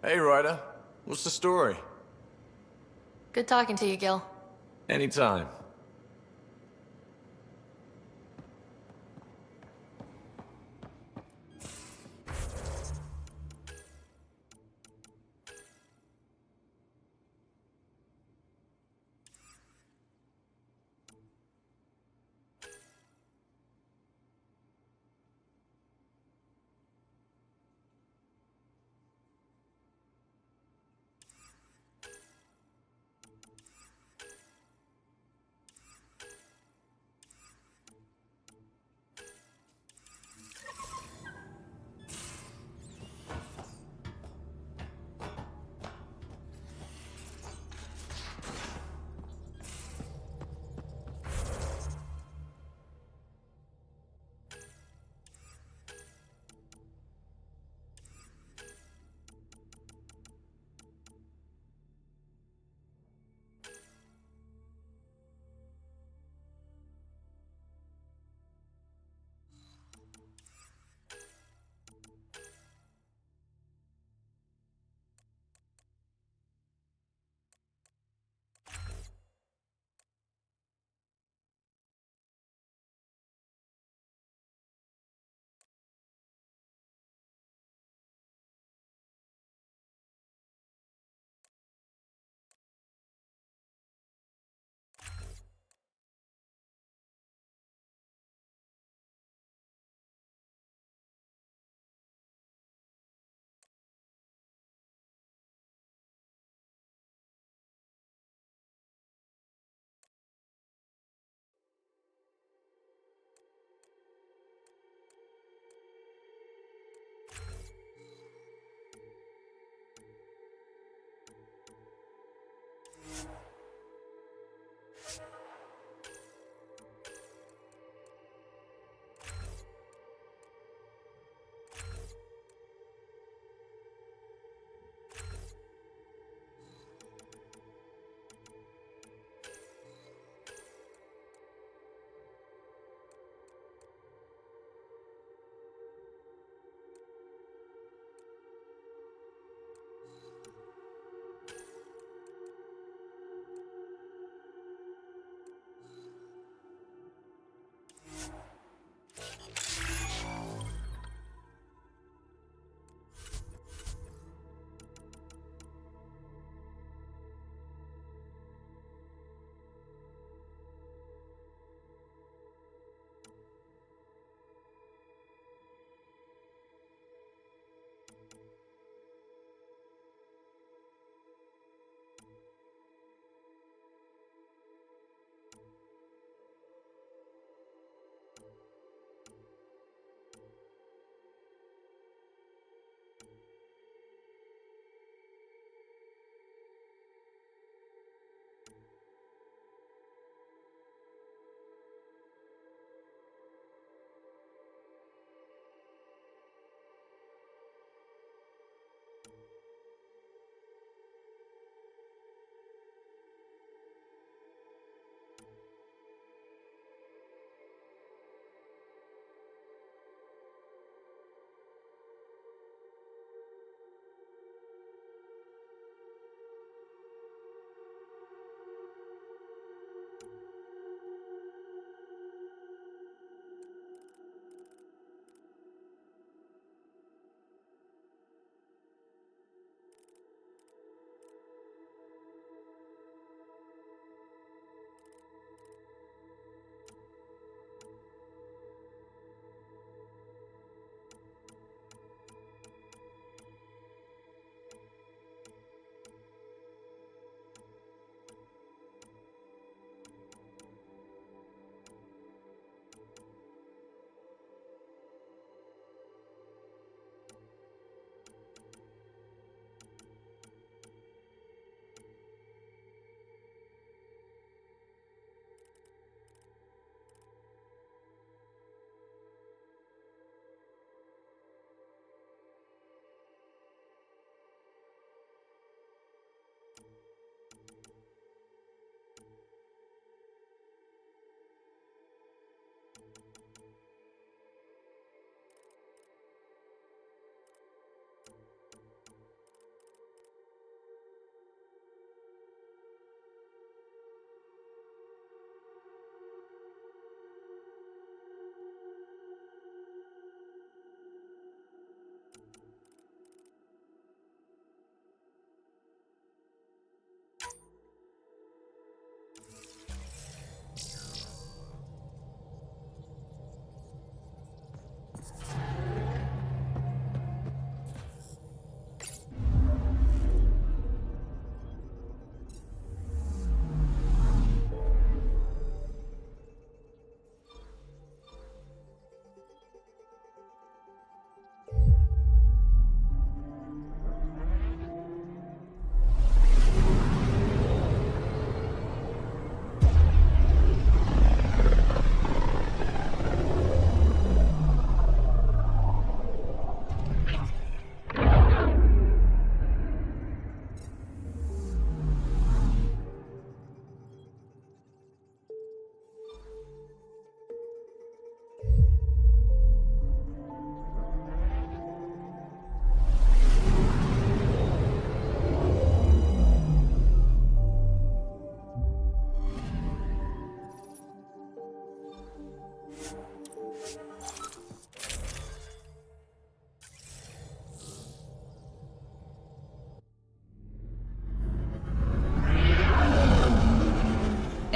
Hey, Ryder. What's the story? Good talking to you, Gil. Anytime.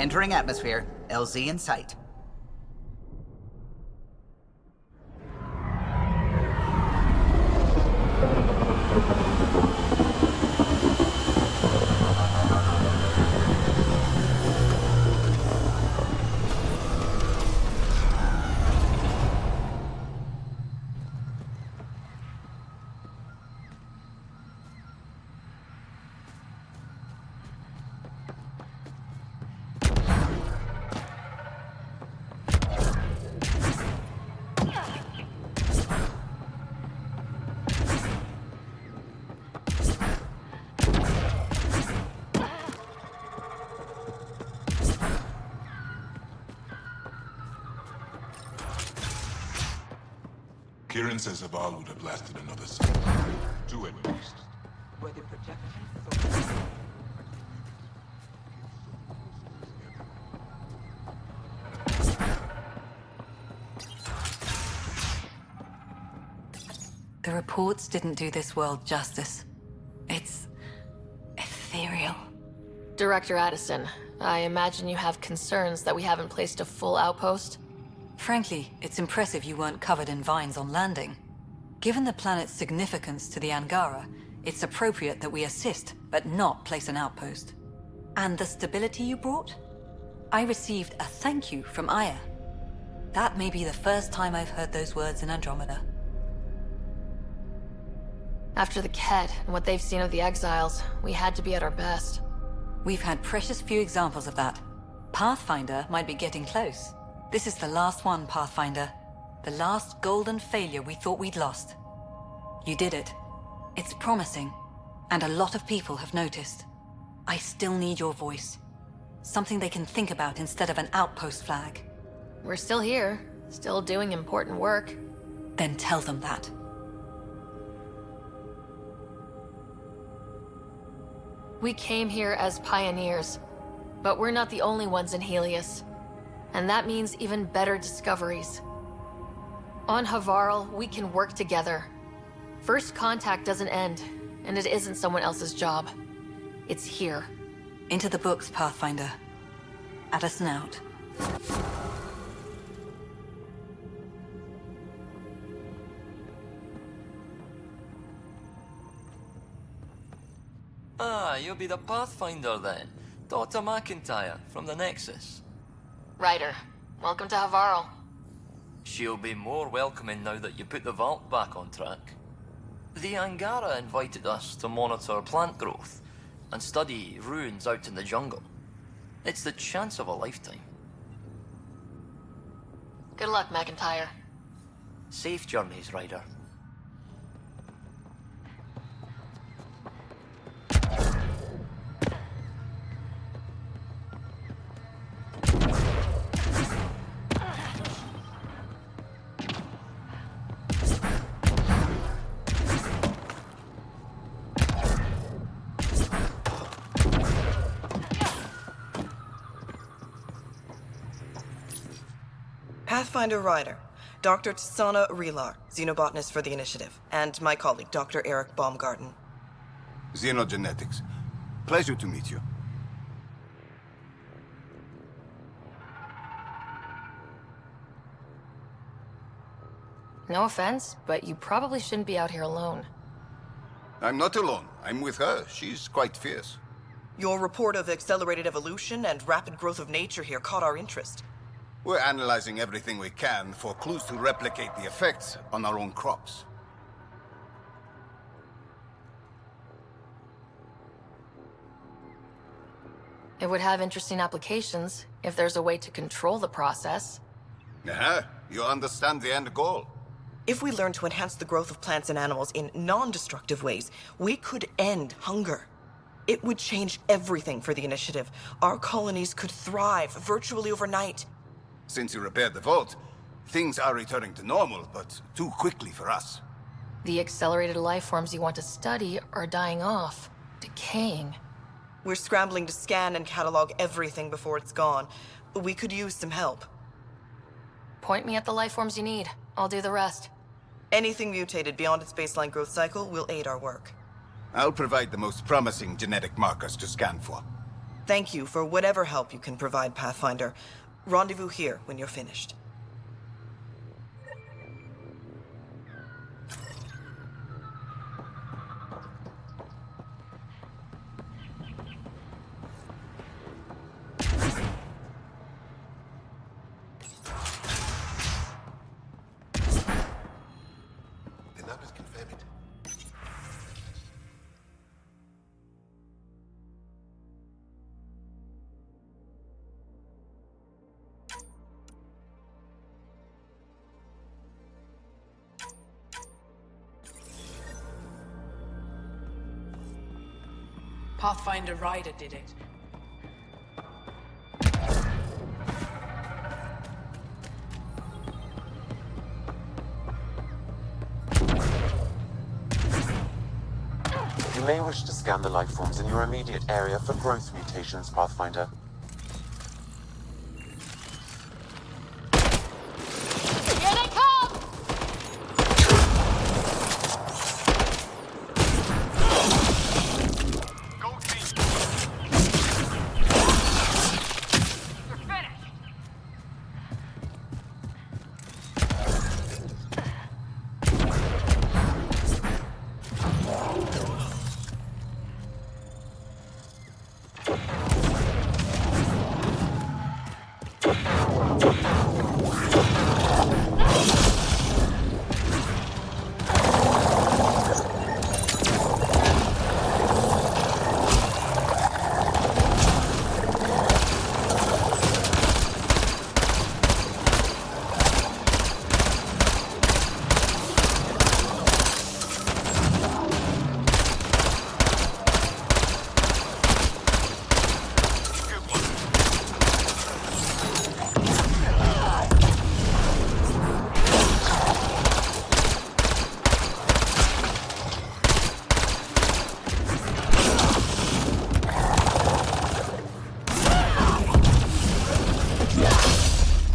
Entering atmosphere. LZ in sight. Kieran says Zaval would have lasted another second. Two at least. Were the projections so... The reports didn't do this world justice. It's ethereal. Director Addison, I imagine you have concerns that we haven't placed a full outpost? Frankly, it's impressive you weren't covered in vines on landing. Given the planet's significance to the Angara, it's appropriate that we assist, but not place an outpost. And the stability you brought? I received a thank you from Aya. That may be the first time I've heard those words in Andromeda. After the Kett and what they've seen of the exiles, we had to be at our best. We've had precious few examples of that. Pathfinder might be getting close. This is the last one, Pathfinder. The last golden failure we thought we'd lost. You did it. It's promising, and a lot of people have noticed. I still need your voice. Something they can think about instead of an outpost flag. We're still here, still doing important work. Then tell them that. We came here as pioneers, but we're not the only ones in Helios. And that means even better discoveries. On Havarl, we can work together. First contact doesn't end, and it isn't someone else's job. It's here. Into the books, Pathfinder. Addison out. Ah, you'll be the Pathfinder then. Dr. McIntyre from the Nexus. Ryder, welcome to Havarl. She'll be more welcoming now that you put the vault back on track. The Angara invited us to monitor plant growth and study ruins out in the jungle. It's the chance of a lifetime. Good luck, McIntyre. Safe journeys, Ryder. Pathfinder Ryder, Dr. Tsana Relar, xenobotanist for the Initiative, and my colleague, Dr. Eric Baumgarten. Xenogenetics. Pleasure to meet you. No offense, but you probably shouldn't be out here alone. I'm not alone. I'm with her. She's quite fierce. Your report of accelerated evolution and rapid growth of nature here caught our interest. We're analyzing everything we can for clues to replicate the effects on our own crops. It would have interesting applications if there's a way to control the process. You understand the end goal. If we learn to enhance the growth of plants and animals in non-destructive ways, we could end hunger. It would change everything for the Initiative. Our colonies could thrive virtually overnight. Since you repaired the vault, things are returning to normal, but too quickly for us. The accelerated life forms you want to study are dying off, decaying. We're scrambling to scan and catalog everything before it's gone. We could use some help. Point me at the life forms you need. I'll do the rest. Anything mutated beyond its baseline growth cycle will aid our work. I'll provide the most promising genetic markers to scan for. Thank you for whatever help you can provide, Pathfinder. Rendezvous here when you're finished. The numbers confirm it. Pathfinder Ryder did it. You may wish to scan the life forms in your immediate area for growth mutations, Pathfinder. Here they come! You're finished!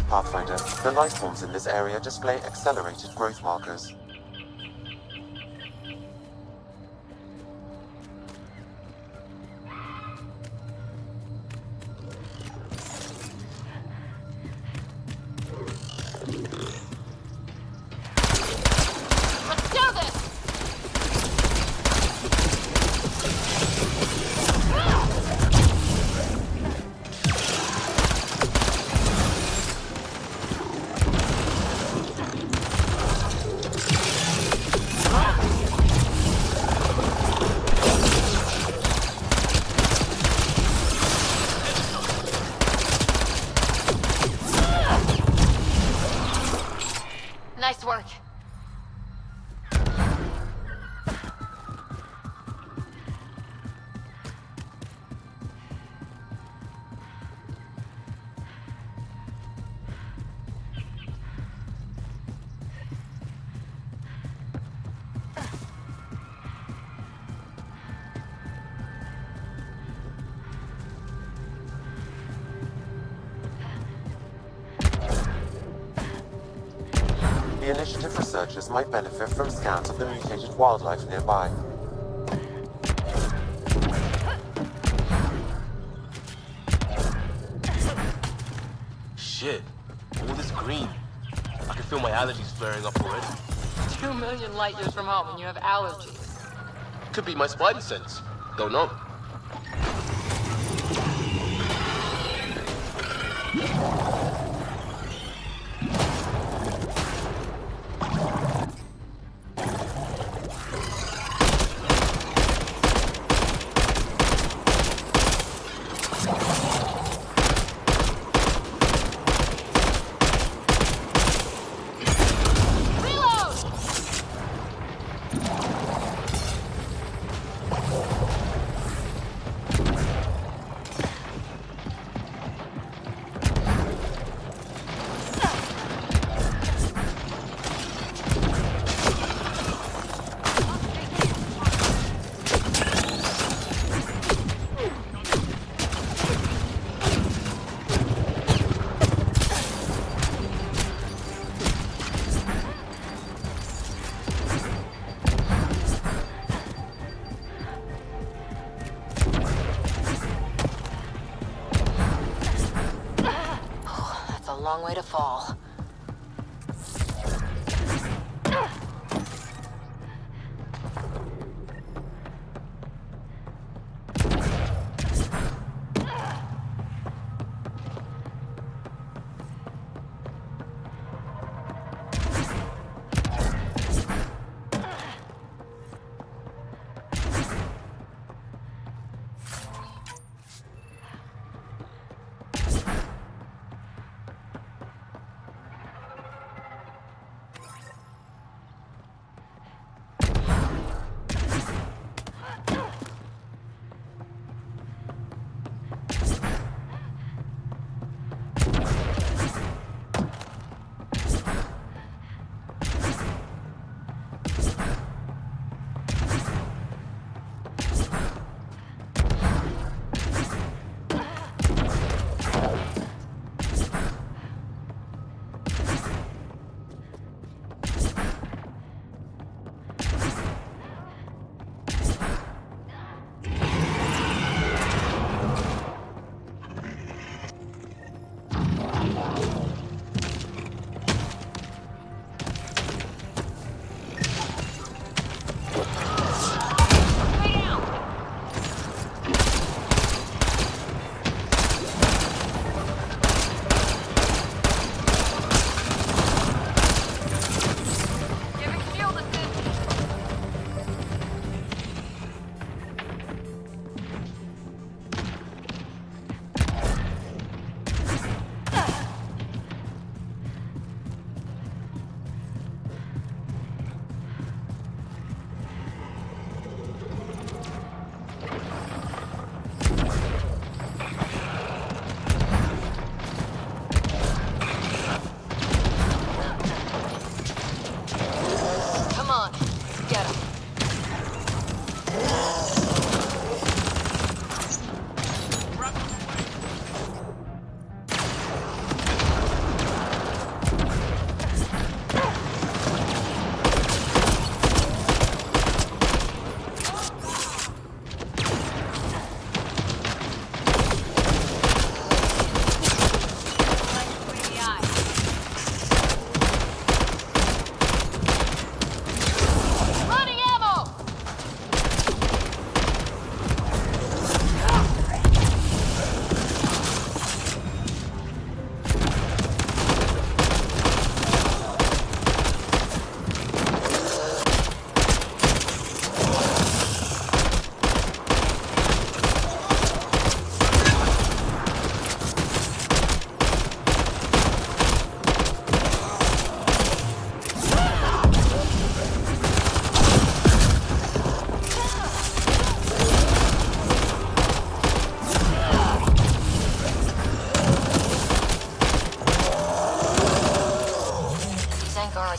Pathfinder, the life forms in this area display accelerated growth markers. Let's do this! Nice work. The Initiative researchers might benefit from scans of the mutated wildlife nearby. Shit, all this green. I can feel my allergies flaring up already. 2 million light years from home and you have allergies. Could be my spidey sense. Don't know. long way to fall.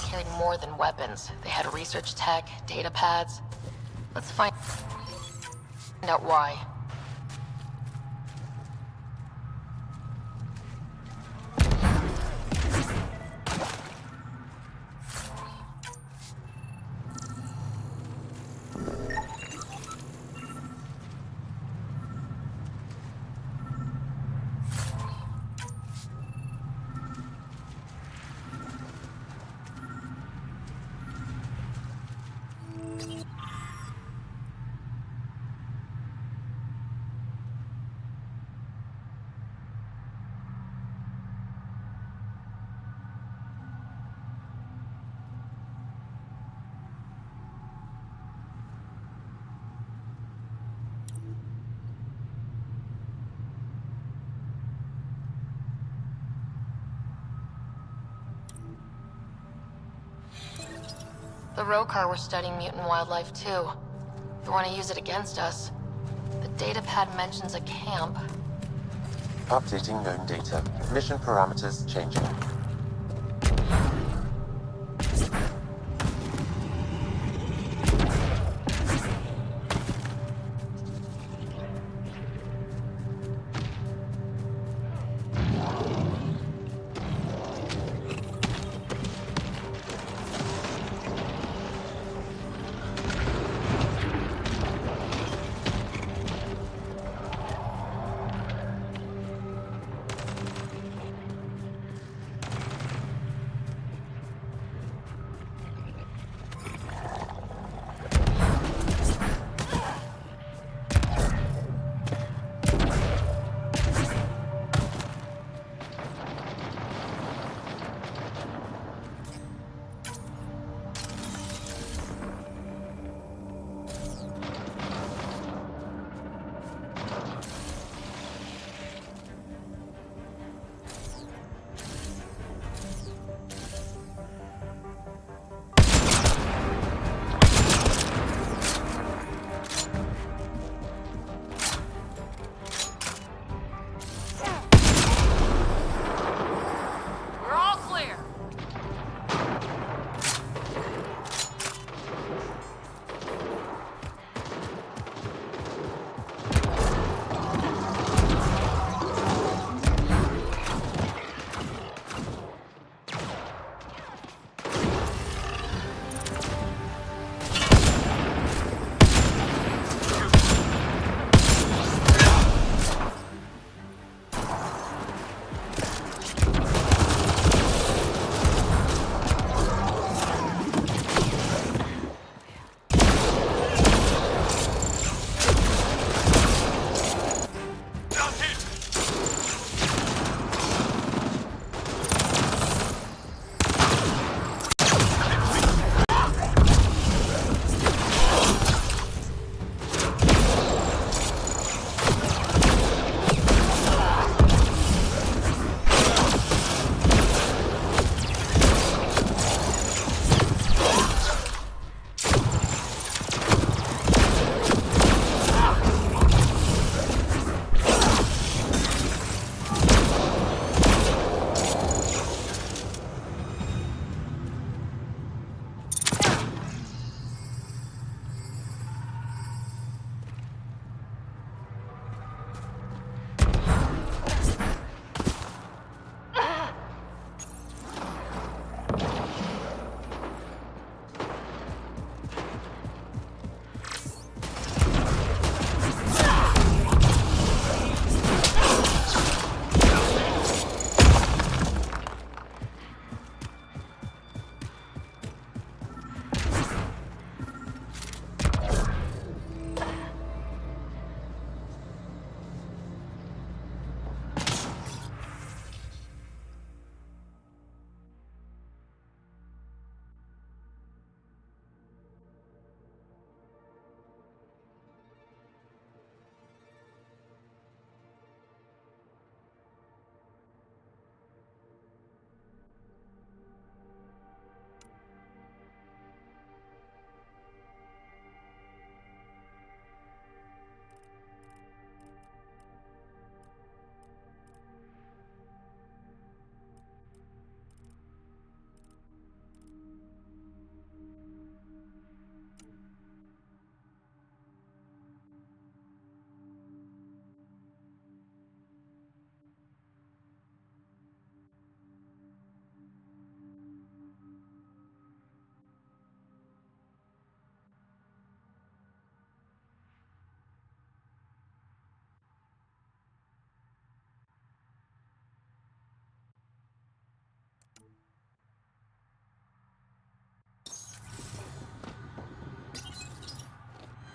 Carried more than weapons. They had research tech, data pads. Let's find out why. The Rokar were studying mutant wildlife too. They want to use it against us. The datapad mentions a camp. Updating known data. Mission parameters changing.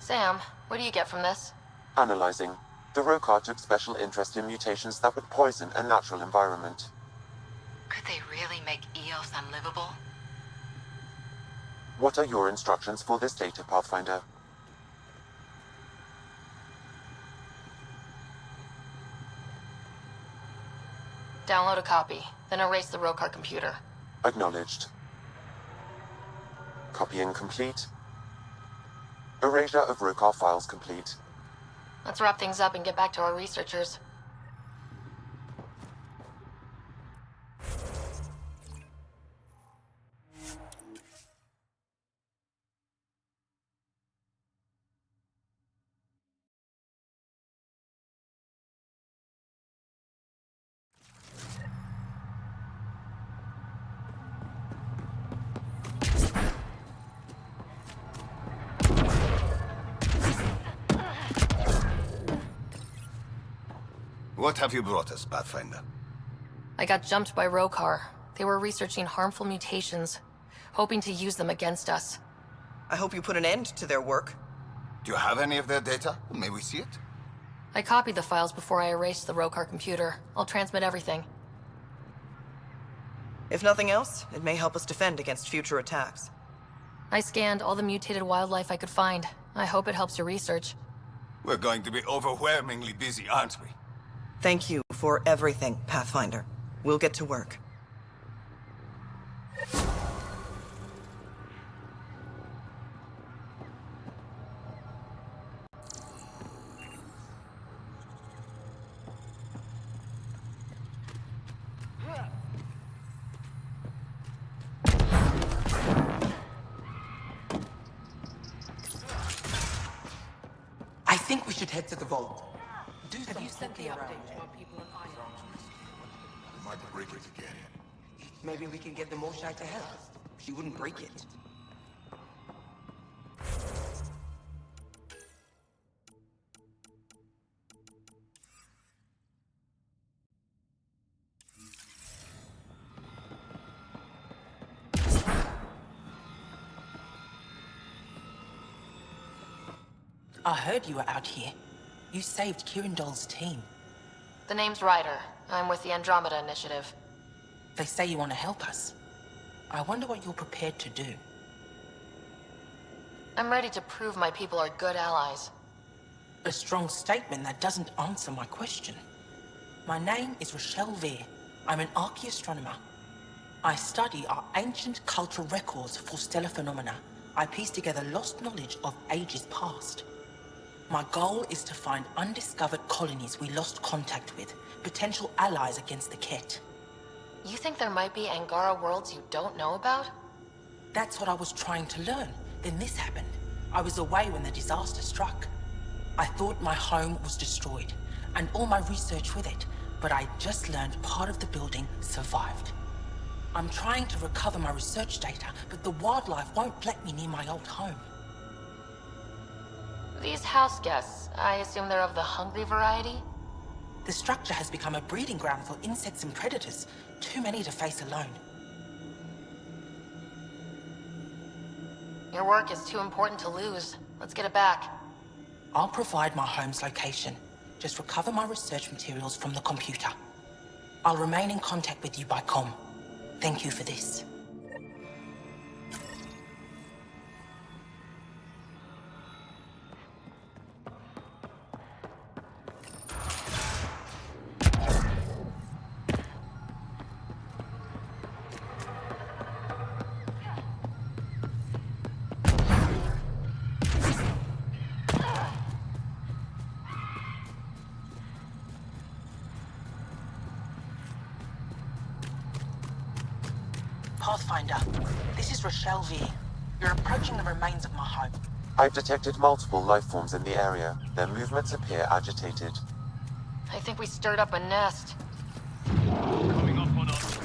Sam, what do you get from this? Analyzing. The Rokar took special interest in mutations that would poison a natural environment. Could they really make Eos unlivable? What are your instructions for this data, Pathfinder? Download a copy, then erase the Rokar computer. Acknowledged. Copying complete. Erasure of Rokar files complete. Let's wrap things up and get back to our researchers. What have you brought us, Pathfinder? I got jumped by Rokar. They were researching harmful mutations, hoping to use them against us. I hope you put an end to their work. Do you have any of their data? May we see it? I copied the files before I erased the Rokar computer. I'll transmit everything. If nothing else, it may help us defend against future attacks. I scanned all the mutated wildlife I could find. I hope it helps your research. We're going to be overwhelmingly busy, aren't we? Thank you for everything, Pathfinder. We'll get to work. I think we should head to the vault. Have you sent the update to our people on Iron? Might break it again. Maybe we can get the Moshai to help. She wouldn't break it. I heard you were out here. You saved Kirindol's team. The name's Ryder. I'm with the Andromeda Initiative. They say you want to help us. I wonder what you're prepared to do. I'm ready to prove my people are good allies. A strong statement that doesn't answer my question. My name is Rochelle Vere. I'm an archaeoastronomer. I study our ancient cultural records for stellar phenomena. I piece together lost knowledge of ages past. My goal is to find undiscovered colonies we lost contact with, potential allies against the Kett. You think there might be Angara worlds you don't know about? That's what I was trying to learn. Then this happened. I was away when the disaster struck. I thought my home was destroyed, and all my research with it, but I just learned part of the building survived. I'm trying to recover my research data, but the wildlife won't let me near my old home. These house guests, I assume they're of the hungry variety? The structure has become a breeding ground for insects and predators, too many to face alone. Your work is too important to lose. Let's get it back. I'll provide my home's location. Just recover my research materials from the computer. I'll remain in contact with you by comm. Thank you for this. Pathfinder, this is Rochelle Vere. You're approaching the remains of my home. I've detected multiple life forms in the area. Their movements appear agitated. I think we stirred up a nest. Coming up on us.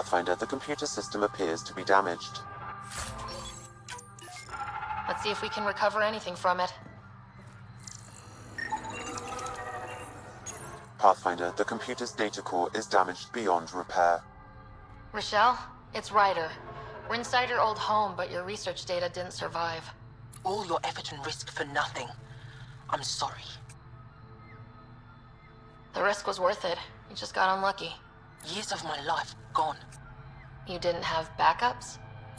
Pathfinder, the computer system appears to be damaged. Let's see if we can recover anything from it. Pathfinder, the computer's data core is damaged beyond repair. Rochelle, it's Ryder. We're inside your old home, but your research data didn't survive. All your effort and risk for nothing. I'm sorry. The risk was worth it. You just got unlucky. Years of my life gone. You didn't have backups?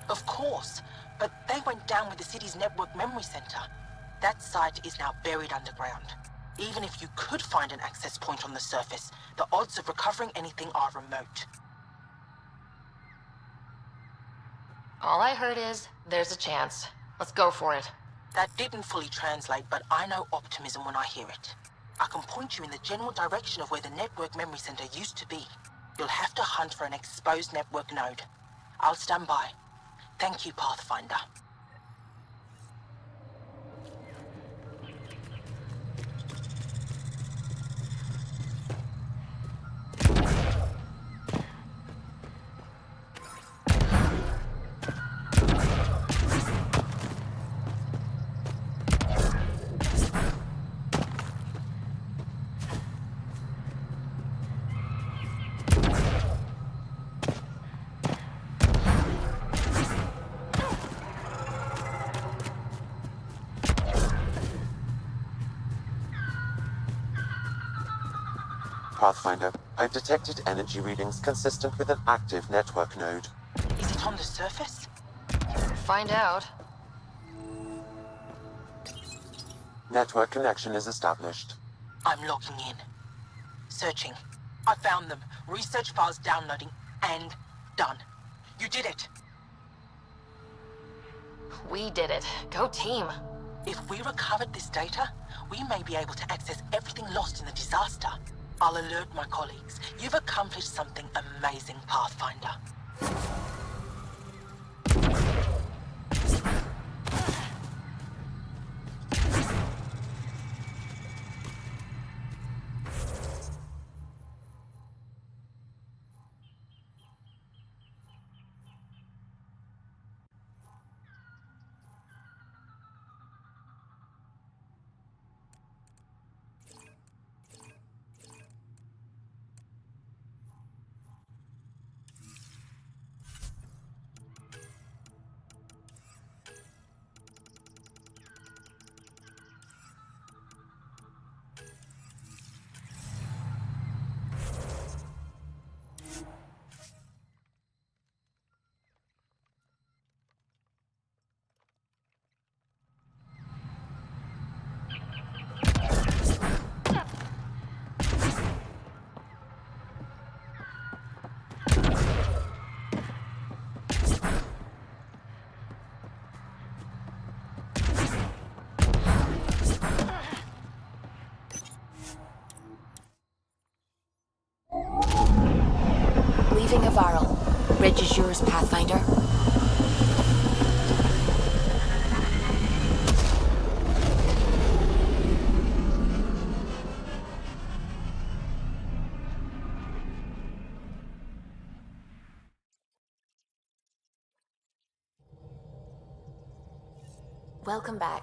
Of course, but they went down with the city's network memory center. That site is now buried underground. Even if you could find an access point on the surface, the odds of recovering anything are remote. All I heard is, there's a chance. Let's go for it. That didn't fully translate, but I know optimism when I hear it. I can point you in the general direction of where the network memory center used to be. You'll have to hunt for an exposed network node. I'll stand by. Thank you, Pathfinder. Pathfinder, I've detected energy readings consistent with an active network node. Is it on the surface? Find out. Network connection is established. I'm logging in. Searching. I found them. Research files downloading and done. You did it. We did it. Go team. If we recovered this data, we may be able to access everything lost in the disaster. I'll alert my colleagues. You've accomplished something amazing, Pathfinder. Leaving Avaril. Ridge is yours, Pathfinder. Welcome back.